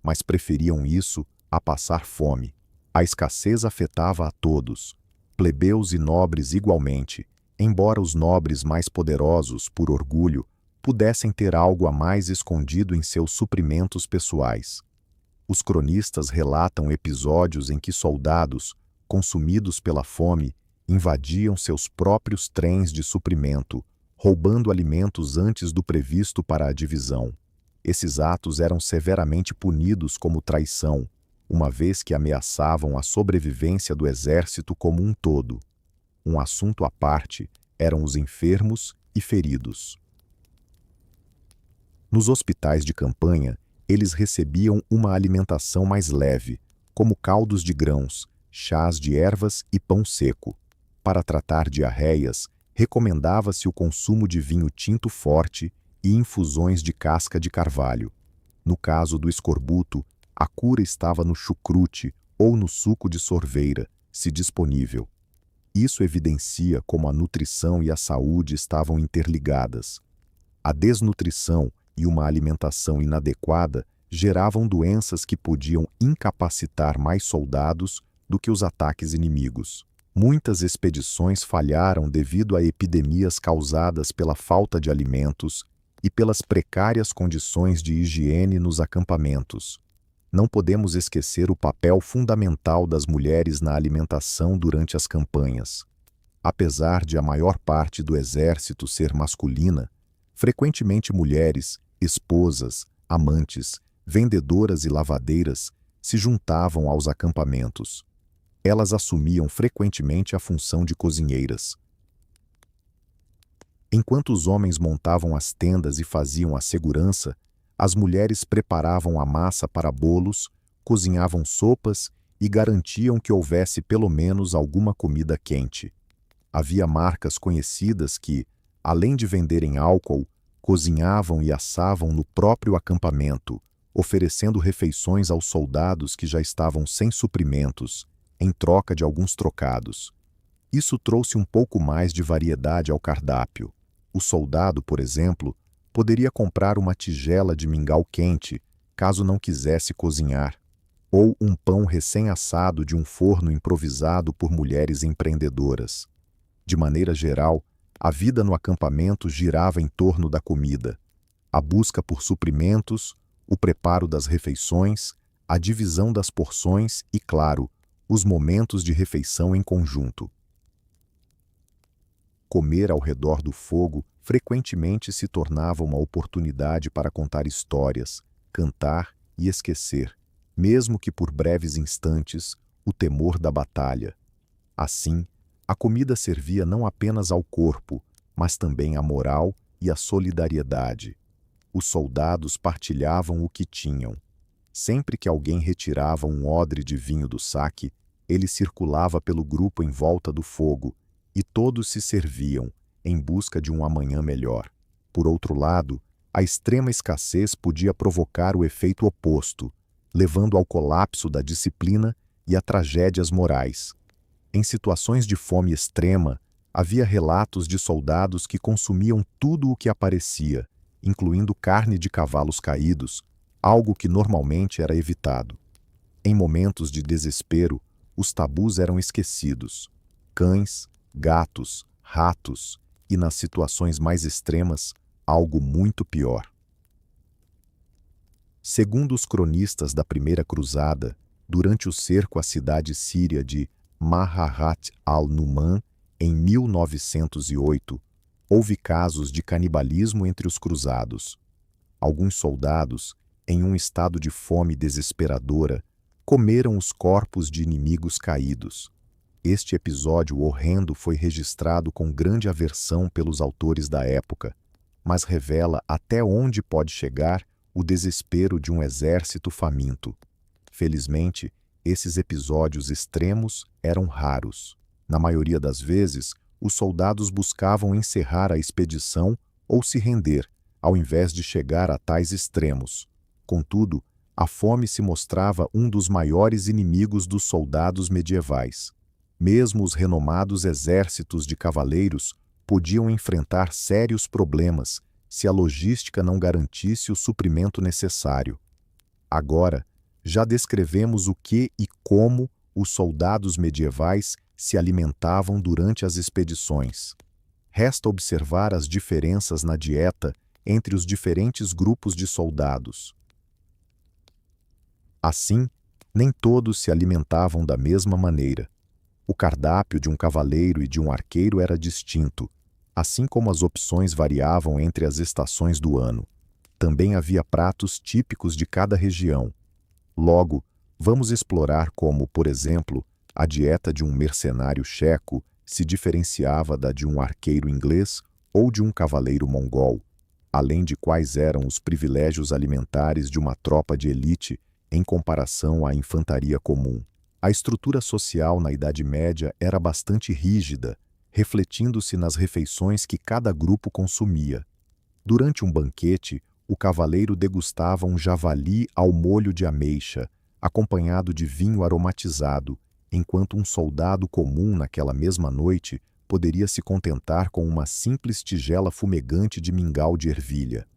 mas preferiam isso a passar fome. A escassez afetava a todos, plebeus e nobres igualmente, embora os nobres mais poderosos, por orgulho, pudessem ter algo a mais escondido em seus suprimentos pessoais. Os cronistas relatam episódios em que soldados, consumidos pela fome, invadiam seus próprios trens de suprimento, roubando alimentos antes do previsto para a divisão. Esses atos eram severamente punidos como traição, uma vez que ameaçavam a sobrevivência do exército como um todo. Um assunto à parte eram os enfermos e feridos. Nos hospitais de campanha, eles recebiam uma alimentação mais leve, como caldos de grãos, chás de ervas e pão seco. Para tratar diarreias, recomendava-se o consumo de vinho tinto forte e infusões de casca de carvalho. No caso do escorbuto, a cura estava no chucrute ou no suco de sorveira, se disponível. Isso evidencia como a nutrição e a saúde estavam interligadas. A desnutrição e uma alimentação inadequada geravam doenças que podiam incapacitar mais soldados do que os ataques inimigos. Muitas expedições falharam devido a epidemias causadas pela falta de alimentos e pelas precárias condições de higiene nos acampamentos. Não podemos esquecer o papel fundamental das mulheres na alimentação durante as campanhas. Apesar de a maior parte do exército ser masculina, frequentemente mulheres, esposas, amantes, vendedoras e lavadeiras se juntavam aos acampamentos. Elas assumiam frequentemente a função de cozinheiras. Enquanto os homens montavam as tendas e faziam a segurança, as mulheres preparavam a massa para bolos, cozinhavam sopas e garantiam que houvesse pelo menos alguma comida quente. Havia marcas conhecidas que, além de venderem álcool, cozinhavam e assavam no próprio acampamento, oferecendo refeições aos soldados que já estavam sem suprimentos, em troca de alguns trocados. Isso trouxe um pouco mais de variedade ao cardápio. O soldado, por exemplo, poderia comprar uma tigela de mingau quente, caso não quisesse cozinhar, ou um pão recém-assado de um forno improvisado por mulheres empreendedoras. De maneira geral, a vida no acampamento girava em torno da comida, a busca por suprimentos, o preparo das refeições, a divisão das porções e, claro, os momentos de refeição em conjunto. Comer ao redor do fogo frequentemente se tornava uma oportunidade para contar histórias, cantar e esquecer, mesmo que por breves instantes, o temor da batalha. Assim, a comida servia não apenas ao corpo, mas também à moral e à solidariedade. Os soldados partilhavam o que tinham. Sempre que alguém retirava um odre de vinho do saque, ele circulava pelo grupo em volta do fogo, e todos se serviam, em busca de um amanhã melhor. Por outro lado, a extrema escassez podia provocar o efeito oposto, levando ao colapso da disciplina e a tragédias morais. Em situações de fome extrema, havia relatos de soldados que consumiam tudo o que aparecia, incluindo carne de cavalos caídos, algo que normalmente era evitado. Em momentos de desespero, os tabus eram esquecidos. Cães, gatos, ratos e, nas situações mais extremas, algo muito pior. Segundo os cronistas da Primeira Cruzada, durante o cerco à cidade síria de Maharat al-Numan, em 1908, houve casos de canibalismo entre os cruzados. Alguns soldados, em um estado de fome desesperadora, comeram os corpos de inimigos caídos. Este episódio horrendo foi registrado com grande aversão pelos autores da época, mas revela até onde pode chegar o desespero de um exército faminto. Felizmente, esses episódios extremos eram raros. Na maioria das vezes, os soldados buscavam encerrar a expedição ou se render, ao invés de chegar a tais extremos. Contudo, a fome se mostrava um dos maiores inimigos dos soldados medievais. Mesmo os renomados exércitos de cavaleiros podiam enfrentar sérios problemas se a logística não garantisse o suprimento necessário. Agora, já descrevemos o que e como os soldados medievais se alimentavam durante as expedições. Resta observar as diferenças na dieta entre os diferentes grupos de soldados. Assim, nem todos se alimentavam da mesma maneira. O cardápio de um cavaleiro e de um arqueiro era distinto, assim como as opções variavam entre as estações do ano. Também havia pratos típicos de cada região. Logo, vamos explorar como, por exemplo, a dieta de um mercenário checo se diferenciava da de um arqueiro inglês ou de um cavaleiro mongol, além de quais eram os privilégios alimentares de uma tropa de elite em comparação à infantaria comum. A estrutura social na Idade Média era bastante rígida, refletindo-se nas refeições que cada grupo consumia. Durante um banquete, o cavaleiro degustava um javali ao molho de ameixa, acompanhado de vinho aromatizado, enquanto um soldado comum naquela mesma noite poderia se contentar com uma simples tigela fumegante de mingau de ervilha.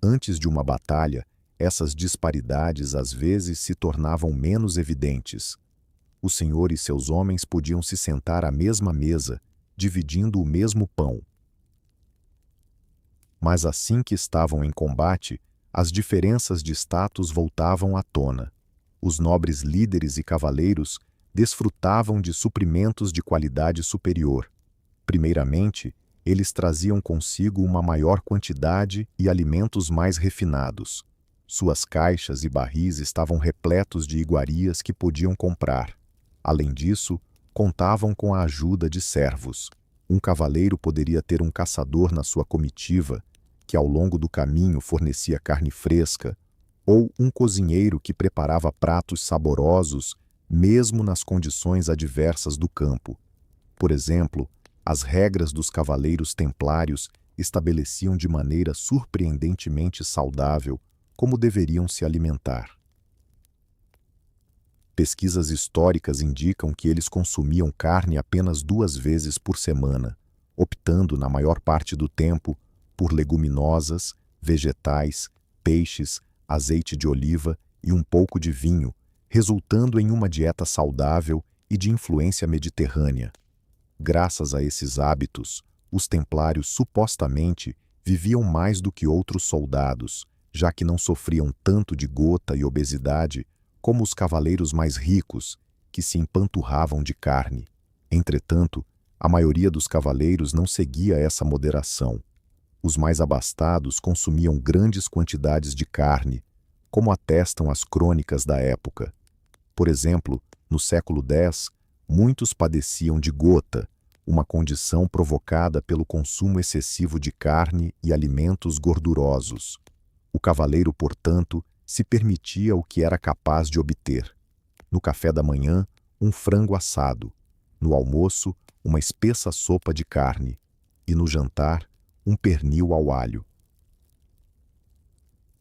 Antes de uma batalha, essas disparidades às vezes se tornavam menos evidentes. O senhor e seus homens podiam se sentar à mesma mesa, dividindo o mesmo pão. Mas assim que estavam em combate, as diferenças de status voltavam à tona. Os nobres líderes e cavaleiros desfrutavam de suprimentos de qualidade superior. Primeiramente, eles traziam consigo uma maior quantidade e alimentos mais refinados. Suas caixas e barris estavam repletos de iguarias que podiam comprar. Além disso, contavam com a ajuda de servos. Um cavaleiro poderia ter um caçador na sua comitiva, que ao longo do caminho fornecia carne fresca, ou um cozinheiro que preparava pratos saborosos, mesmo nas condições adversas do campo. Por exemplo, as regras dos cavaleiros templários estabeleciam de maneira surpreendentemente saudável como deveriam se alimentar. Pesquisas históricas indicam que eles consumiam carne apenas 2 vezes por semana, optando, na maior parte do tempo, por leguminosas, vegetais, peixes, azeite de oliva e um pouco de vinho, resultando em uma dieta saudável e de influência mediterrânea. Graças a esses hábitos, os templários supostamente viviam mais do que outros soldados, já que não sofriam tanto de gota e obesidade como os cavaleiros mais ricos, que se empanturravam de carne. Entretanto, a maioria dos cavaleiros não seguia essa moderação. Os mais abastados consumiam grandes quantidades de carne, como atestam as crônicas da época. Por exemplo, no século X, muitos padeciam de gota, uma condição provocada pelo consumo excessivo de carne e alimentos gordurosos. O cavaleiro, portanto, se permitia o que era capaz de obter. No café da manhã, um frango assado. No almoço, uma espessa sopa de carne. E no jantar, um pernil ao alho.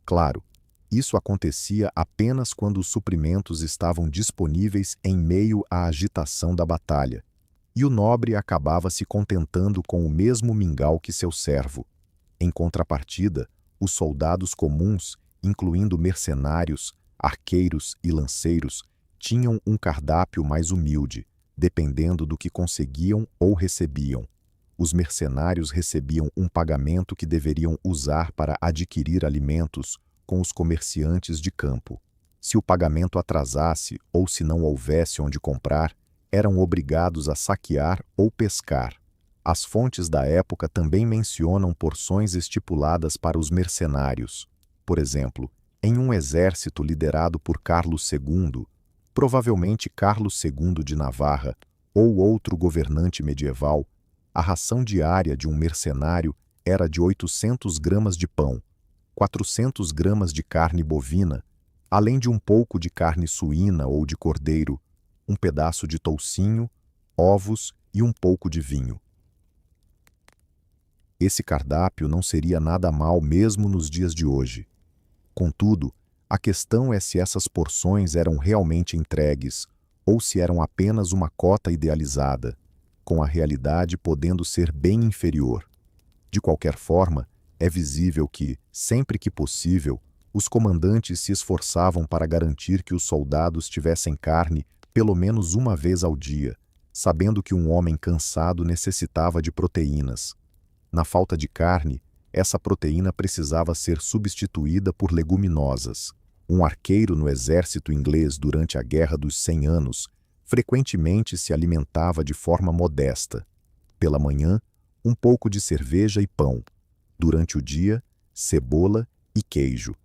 Claro, isso acontecia apenas quando os suprimentos estavam disponíveis em meio à agitação da batalha, e o nobre acabava se contentando com o mesmo mingau que seu servo. Em contrapartida, os soldados comuns, incluindo mercenários, arqueiros e lanceiros, tinham um cardápio mais humilde, dependendo do que conseguiam ou recebiam. Os mercenários recebiam um pagamento que deveriam usar para adquirir alimentos com os comerciantes de campo. Se o pagamento atrasasse ou se não houvesse onde comprar, eram obrigados a saquear ou pescar. As fontes da época também mencionam porções estipuladas para os mercenários. Por exemplo, em um exército liderado por Carlos II, provavelmente Carlos II de Navarra ou outro governante medieval, a ração diária de um mercenário era de 800 gramas de pão, 400 gramas de carne bovina, além de um pouco de carne suína ou de cordeiro, um pedaço de toucinho, ovos e um pouco de vinho. Esse cardápio não seria nada mal mesmo nos dias de hoje. Contudo, a questão é se essas porções eram realmente entregues ou se eram apenas uma cota idealizada, com a realidade podendo ser bem inferior. De qualquer forma, é visível que, sempre que possível, os comandantes se esforçavam para garantir que os soldados tivessem carne pelo menos uma vez ao dia, sabendo que um homem cansado necessitava de proteínas. Na falta de carne, essa proteína precisava ser substituída por leguminosas. Um arqueiro no exército inglês durante a Guerra dos 100 Anos frequentemente se alimentava de forma modesta. Pela manhã, um pouco de cerveja e pão. Durante o dia, cebola e queijo.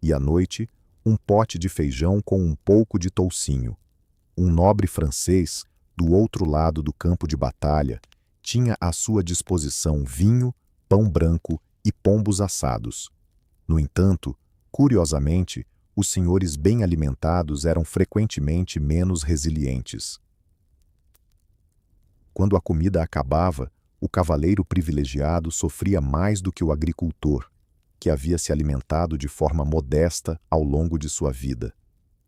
E à noite, um pote de feijão com um pouco de toucinho. Um nobre francês, do outro lado do campo de batalha, tinha à sua disposição vinho, pão branco e pombos assados. No entanto, curiosamente, os senhores bem alimentados eram frequentemente menos resilientes. Quando a comida acabava, o cavaleiro privilegiado sofria mais do que o agricultor, que havia se alimentado de forma modesta ao longo de sua vida.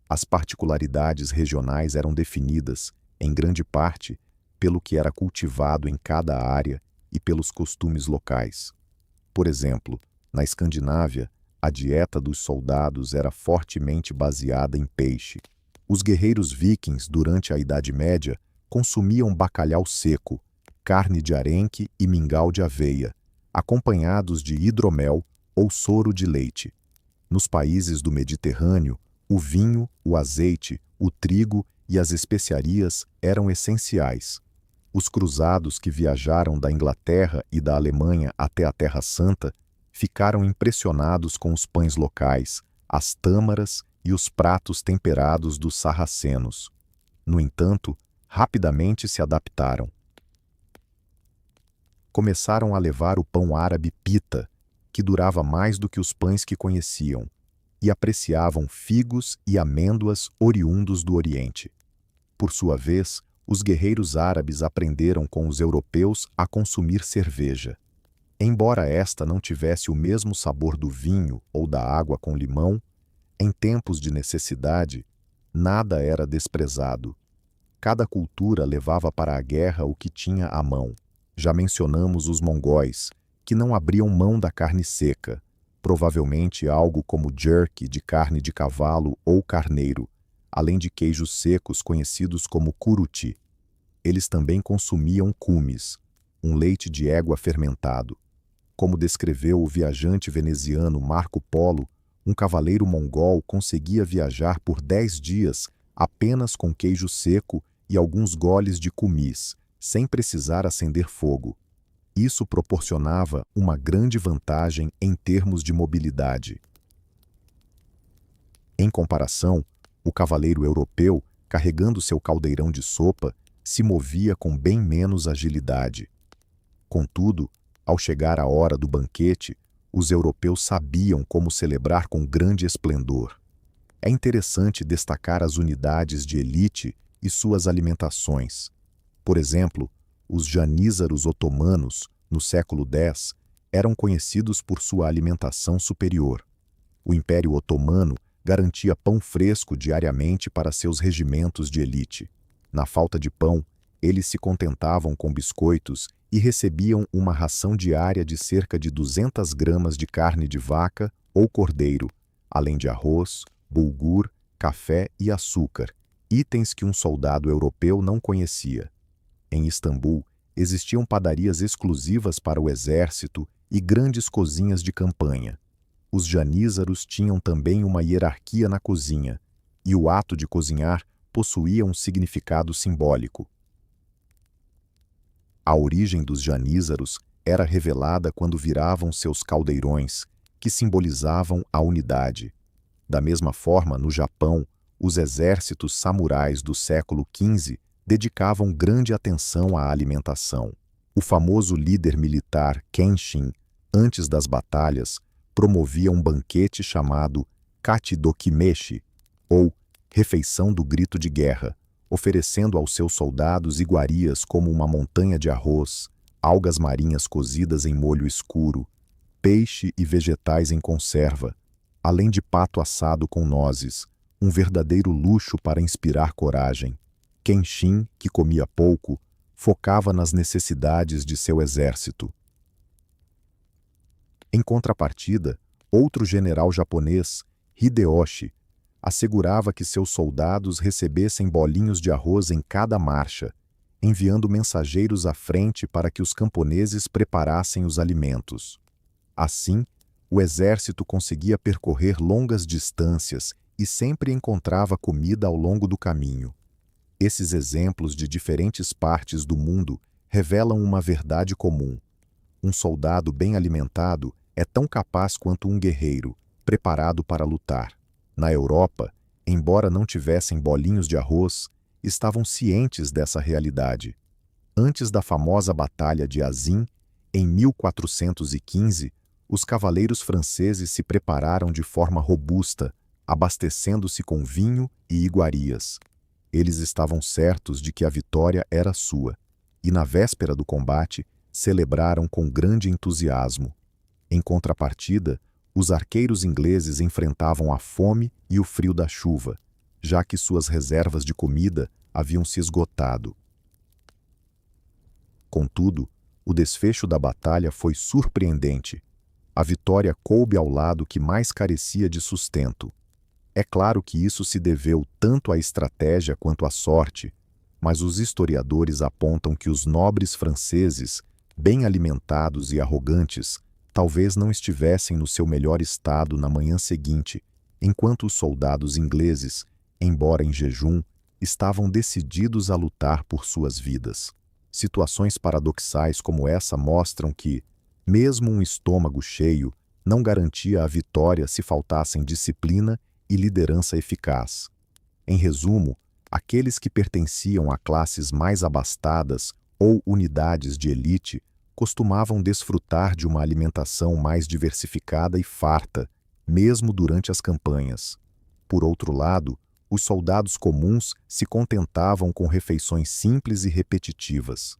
As particularidades regionais eram definidas, em grande parte, pelo que era cultivado em cada área e pelos costumes locais. Por exemplo, na Escandinávia, A dieta dos soldados era fortemente baseada em peixe. Os guerreiros vikings, durante a Idade Média, consumiam bacalhau seco, carne de arenque e mingau de aveia, acompanhados de hidromel ou soro de leite. Nos países do Mediterrâneo, o vinho, o azeite, o trigo e as especiarias eram essenciais. Os cruzados que viajaram da Inglaterra e da Alemanha até a Terra Santa ficaram impressionados com os pães locais, as tâmaras e os pratos temperados dos sarracenos. No entanto, rapidamente se adaptaram. Começaram a levar o pão árabe pita, que durava mais do que os pães que conheciam, e apreciavam figos e amêndoas oriundos do Oriente. Por sua vez, os guerreiros árabes aprenderam com os europeus a consumir cerveja. Embora esta não tivesse o mesmo sabor do vinho ou da água com limão, em tempos de necessidade, nada era desprezado. Cada cultura levava para a guerra o que tinha à mão. Já mencionamos os mongóis, que não abriam mão da carne seca, provavelmente algo como jerky de carne de cavalo ou carneiro, além de queijos secos conhecidos como curuti. Eles também consumiam cumis, um leite de égua fermentado. Como descreveu o viajante veneziano Marco Polo, um cavaleiro mongol conseguia viajar por 10 dias apenas com queijo seco e alguns goles de cumis, sem precisar acender fogo. Isso proporcionava uma grande vantagem em termos de mobilidade. Em comparação, o cavaleiro europeu, carregando seu caldeirão de sopa, se movia com bem menos agilidade. Contudo, ao chegar a hora do banquete, os europeus sabiam como celebrar com grande esplendor. É interessante destacar as unidades de elite e suas alimentações. Por exemplo, os janízaros otomanos, no século X, eram conhecidos por sua alimentação superior. O Império Otomano garantia pão fresco diariamente para seus regimentos de elite. Na falta de pão, eles se contentavam com biscoitos e recebiam uma ração diária de cerca de 200 gramas de carne de vaca ou cordeiro, além de arroz, bulgur, café e açúcar, itens que um soldado europeu não conhecia. Em Istambul, existiam padarias exclusivas para o exército e grandes cozinhas de campanha. Os janízaros tinham também uma hierarquia na cozinha, e o ato de cozinhar possuía um significado simbólico. A origem dos janízaros era revelada quando viravam seus caldeirões, que simbolizavam a unidade. Da mesma forma, no Japão, os exércitos samurais do século XV dedicavam grande atenção à alimentação. O famoso líder militar Kenshin, antes das batalhas, promovia um banquete chamado Kachidokimeshi, ou refeição do grito de guerra, oferecendo aos seus soldados iguarias como uma montanha de arroz, algas marinhas cozidas em molho escuro, peixe e vegetais em conserva, além de pato assado com nozes, um verdadeiro luxo para inspirar coragem. Kenshin, que comia pouco, focava nas necessidades de seu exército. Em contrapartida, outro general japonês, Hideyoshi, assegurava que seus soldados recebessem bolinhos de arroz em cada marcha, enviando mensageiros à frente para que os camponeses preparassem os alimentos. Assim, o exército conseguia percorrer longas distâncias e sempre encontrava comida ao longo do caminho. Esses exemplos de diferentes partes do mundo revelam uma verdade comum. Um soldado bem alimentado é tão capaz quanto um guerreiro, preparado para lutar. Na Europa, embora não tivessem bolinhos de arroz, estavam cientes dessa realidade. Antes da famosa Batalha de Azin, em 1415, os cavaleiros franceses se prepararam de forma robusta, abastecendo-se com vinho e iguarias. Eles estavam certos de que a vitória era sua, e na véspera do combate, celebraram com grande entusiasmo. Em contrapartida, os arqueiros ingleses enfrentavam a fome e o frio da chuva, já que suas reservas de comida haviam se esgotado. Contudo, o desfecho da batalha foi surpreendente. A vitória coube ao lado que mais carecia de sustento. É claro que isso se deveu tanto à estratégia quanto à sorte, mas os historiadores apontam que os nobres franceses, bem alimentados e arrogantes, talvez não estivessem no seu melhor estado na manhã seguinte, enquanto os soldados ingleses, embora em jejum, estavam decididos a lutar por suas vidas. Situações paradoxais como essa mostram que, mesmo um estômago cheio, não garantia a vitória se faltassem disciplina e liderança eficaz. Em resumo, aqueles que pertenciam a classes mais abastadas ou unidades de elite costumavam desfrutar de uma alimentação mais diversificada e farta, mesmo durante as campanhas. Por outro lado, os soldados comuns se contentavam com refeições simples e repetitivas.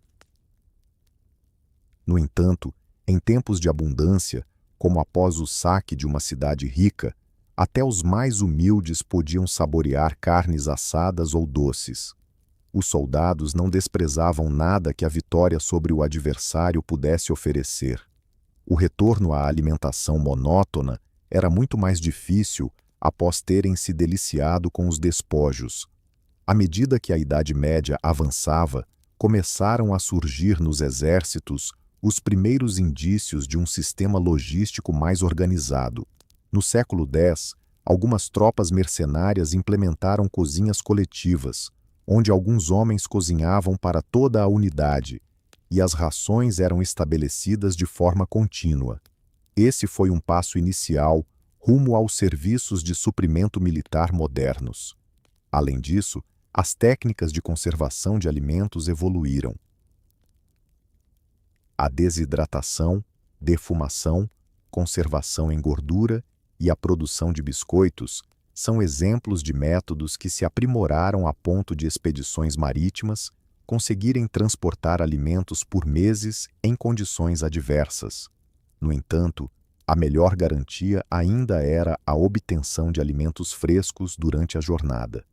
No entanto, em tempos de abundância, como após o saque de uma cidade rica, até os mais humildes podiam saborear carnes assadas ou doces. Os soldados não desprezavam nada que a vitória sobre o adversário pudesse oferecer. O retorno à alimentação monótona era muito mais difícil após terem se deliciado com os despojos. À medida que a Idade Média avançava, começaram a surgir nos exércitos os primeiros indícios de um sistema logístico mais organizado. No século X, algumas tropas mercenárias implementaram cozinhas coletivas, onde alguns homens cozinhavam para toda a unidade, e as rações eram estabelecidas de forma contínua. Esse foi um passo inicial rumo aos serviços de suprimento militar modernos. Além disso, as técnicas de conservação de alimentos evoluíram. A desidratação, defumação, conservação em gordura e a produção de biscoitos são exemplos de métodos que se aprimoraram a ponto de expedições marítimas conseguirem transportar alimentos por meses em condições adversas. No entanto, a melhor garantia ainda era a obtenção de alimentos frescos durante a jornada.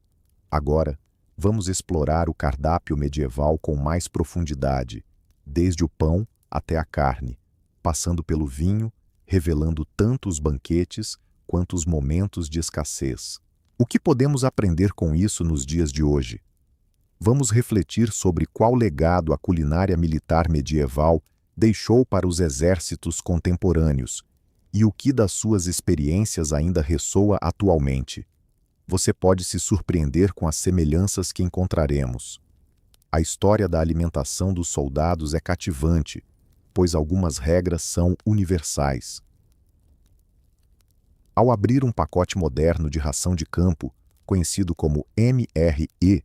Agora, vamos explorar o cardápio medieval com mais profundidade, desde o pão até a carne, passando pelo vinho, revelando tanto os banquetes quanto os momentos de escassez. O que podemos aprender com isso nos dias de hoje? Vamos refletir sobre qual legado a culinária militar medieval deixou para os exércitos contemporâneos e o que das suas experiências ainda ressoa atualmente. Você pode se surpreender com as semelhanças que encontraremos. A história da alimentação dos soldados é cativante, pois algumas regras são universais. Ao abrir um pacote moderno de ração de campo, conhecido como MRE,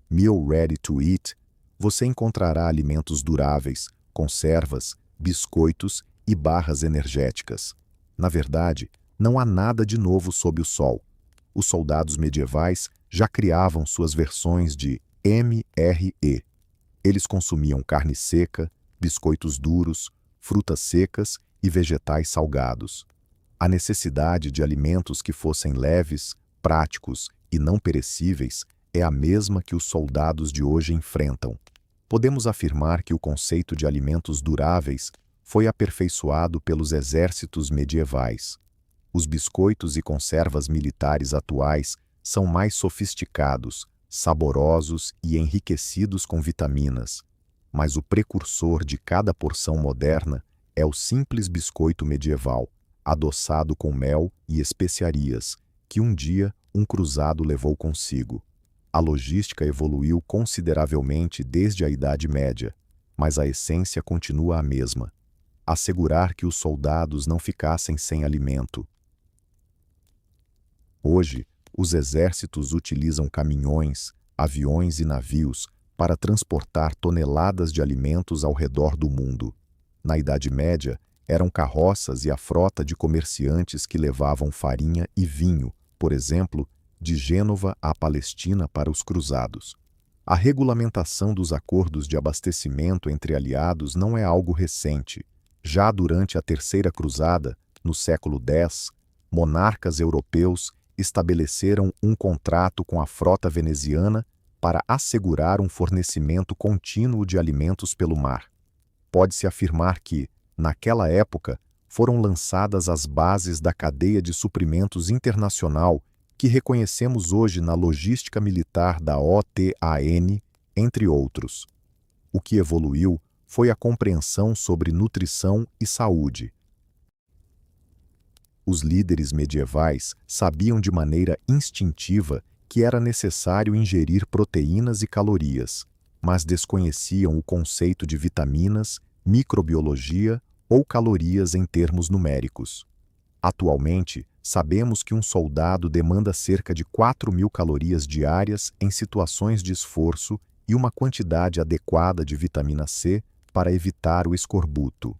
Meal Ready to Eat, você encontrará alimentos duráveis, conservas, biscoitos e barras energéticas. Na verdade, não há nada de novo sob o sol. Os soldados medievais já criavam suas versões de MRE. Eles consumiam carne seca, biscoitos duros, frutas secas e vegetais salgados. A necessidade de alimentos que fossem leves, práticos e não perecíveis é a mesma que os soldados de hoje enfrentam. Podemos afirmar que o conceito de alimentos duráveis foi aperfeiçoado pelos exércitos medievais. Os biscoitos e conservas militares atuais são mais sofisticados, saborosos e enriquecidos com vitaminas, mas o precursor de cada porção moderna é o simples biscoito medieval, adoçado com mel e especiarias, que um dia um cruzado levou consigo. A logística evoluiu consideravelmente desde a Idade Média, mas a essência continua a mesma: assegurar que os soldados não ficassem sem alimento. Hoje, os exércitos utilizam caminhões, aviões e navios para transportar toneladas de alimentos ao redor do mundo. Na Idade Média, eram carroças e a frota de comerciantes que levavam farinha e vinho, por exemplo, de Gênova à Palestina para os cruzados. A regulamentação dos acordos de abastecimento entre aliados não é algo recente. Já durante a Terceira Cruzada, no século X, monarcas europeus estabeleceram um contrato com a frota veneziana para assegurar um fornecimento contínuo de alimentos pelo mar. Pode-se afirmar que, naquela época, foram lançadas as bases da cadeia de suprimentos internacional que reconhecemos hoje na logística militar da OTAN, entre outros. O que evoluiu foi a compreensão sobre nutrição e saúde. Os líderes medievais sabiam de maneira instintiva que era necessário ingerir proteínas e calorias, mas desconheciam o conceito de vitaminas, microbiologia ou calorias em termos numéricos. Atualmente, sabemos que um soldado demanda cerca de 4.000 calorias diárias em situações de esforço e uma quantidade adequada de vitamina C para evitar o escorbuto.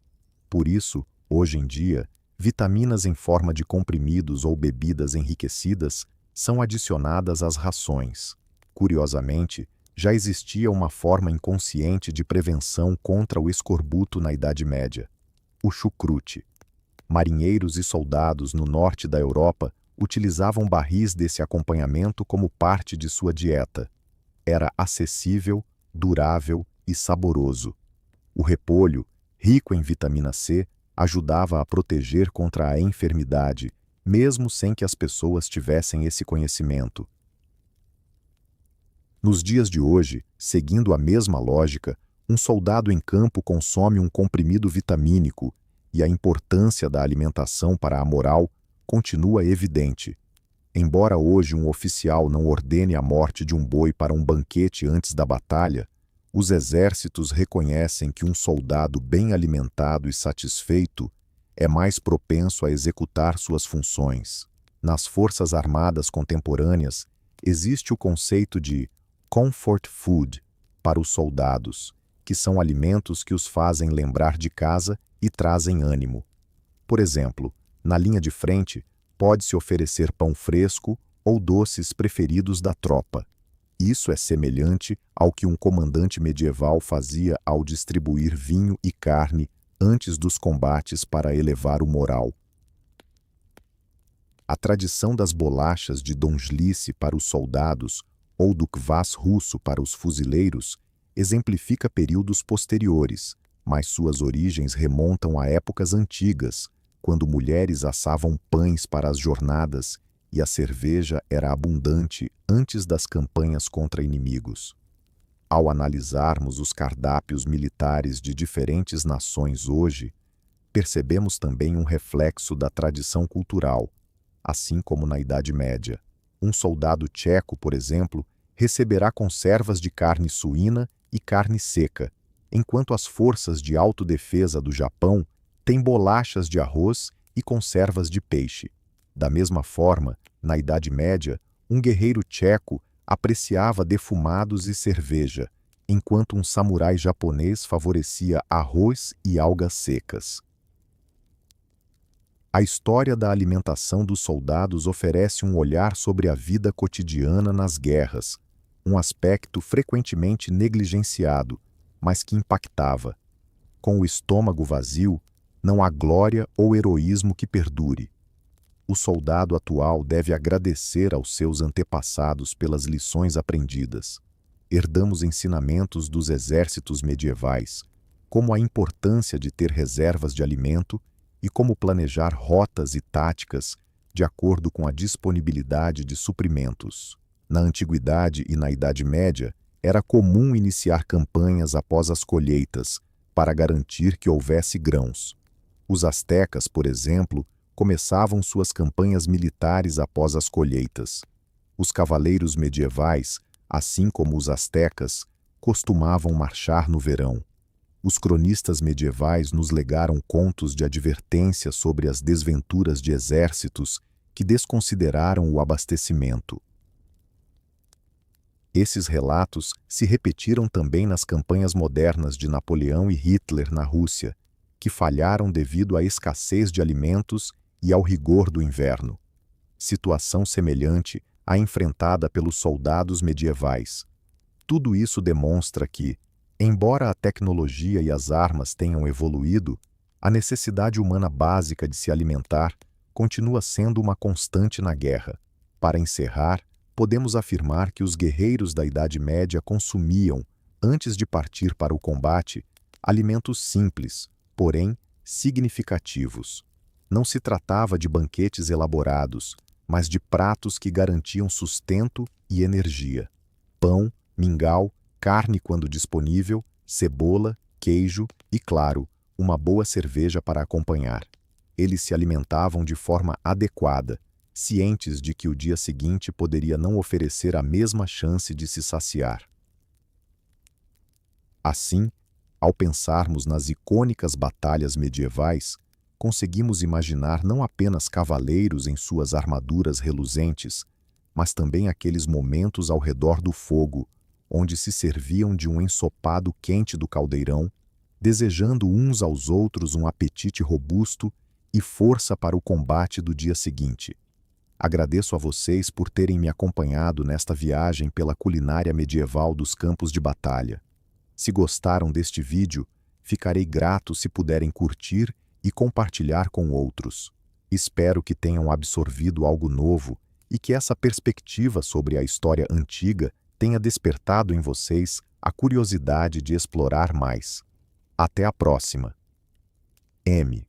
Por isso, hoje em dia, vitaminas em forma de comprimidos ou bebidas enriquecidas são adicionadas às rações. Curiosamente, já existia uma forma inconsciente de prevenção contra o escorbuto na Idade Média: o chucrute. Marinheiros e soldados no norte da Europa utilizavam barris desse acompanhamento como parte de sua dieta. Era acessível, durável e saboroso. O repolho, rico em vitamina C, ajudava a proteger contra a enfermidade, mesmo sem que as pessoas tivessem esse conhecimento. Nos dias de hoje, seguindo a mesma lógica, um soldado em campo consome um comprimido vitamínico e a importância da alimentação para a moral continua evidente. Embora hoje um oficial não ordene a morte de um boi para um banquete antes da batalha, os exércitos reconhecem que um soldado bem alimentado e satisfeito é mais propenso a executar suas funções. Nas Forças Armadas contemporâneas, existe o conceito de comfort food para os soldados, que são alimentos que os fazem lembrar de casa e trazem ânimo. Por exemplo, na linha de frente, pode-se oferecer pão fresco ou doces preferidos da tropa. Isso é semelhante ao que um comandante medieval fazia ao distribuir vinho e carne antes dos combates para elevar o moral. A tradição das bolachas de Donjlice para os soldados ou do kvass russo para os fuzileiros exemplifica períodos posteriores, mas suas origens remontam a épocas antigas, quando mulheres assavam pães para as jornadas e a cerveja era abundante antes das campanhas contra inimigos. Ao analisarmos os cardápios militares de diferentes nações hoje, percebemos também um reflexo da tradição cultural, assim como na Idade Média. Um soldado tcheco, por exemplo, receberá conservas de carne suína e carne seca, enquanto as forças de autodefesa do Japão têm bolachas de arroz e conservas de peixe. Da mesma forma, na Idade Média, um guerreiro tcheco apreciava defumados e cerveja, enquanto um samurai japonês favorecia arroz e algas secas. A história da alimentação dos soldados oferece um olhar sobre a vida cotidiana nas guerras, um aspecto frequentemente negligenciado, mas que impactava. Com o estômago vazio, não há glória ou heroísmo que perdure. O soldado atual deve agradecer aos seus antepassados pelas lições aprendidas. Herdamos ensinamentos dos exércitos medievais, como a importância de ter reservas de alimento e como planejar rotas e táticas de acordo com a disponibilidade de suprimentos. Na Antiguidade e na Idade Média, era comum iniciar campanhas após as colheitas, para garantir que houvesse grãos. Os astecas, por exemplo, começavam suas campanhas militares após as colheitas. Os cavaleiros medievais, assim como os astecas, costumavam marchar no verão. Os cronistas medievais nos legaram contos de advertência sobre as desventuras de exércitos que desconsideraram o abastecimento. Esses relatos se repetiram também nas campanhas modernas de Napoleão e Hitler na Rússia, que falharam devido à escassez de alimentos e ao rigor do inverno. Situação semelhante à enfrentada pelos soldados medievais. Tudo isso demonstra que, embora a tecnologia e as armas tenham evoluído, a necessidade humana básica de se alimentar continua sendo uma constante na guerra. Para encerrar, podemos afirmar que os guerreiros da Idade Média consumiam, antes de partir para o combate, alimentos simples, porém significativos. Não se tratava de banquetes elaborados, mas de pratos que garantiam sustento e energia. Pão, mingau, carne quando disponível, cebola, queijo e, claro, uma boa cerveja para acompanhar. Eles se alimentavam de forma adequada, cientes de que o dia seguinte poderia não oferecer a mesma chance de se saciar. Assim, ao pensarmos nas icônicas batalhas medievais, conseguimos imaginar não apenas cavaleiros em suas armaduras reluzentes, mas também aqueles momentos ao redor do fogo, onde se serviam de um ensopado quente do caldeirão, desejando uns aos outros um apetite robusto e força para o combate do dia seguinte. Agradeço a vocês por terem me acompanhado nesta viagem pela culinária medieval dos campos de batalha. Se gostaram deste vídeo, ficarei grato se puderem curtir e compartilhar com outros. Espero que tenham absorvido algo novo e que essa perspectiva sobre a história antiga tenha despertado em vocês a curiosidade de explorar mais. Até a próxima. M.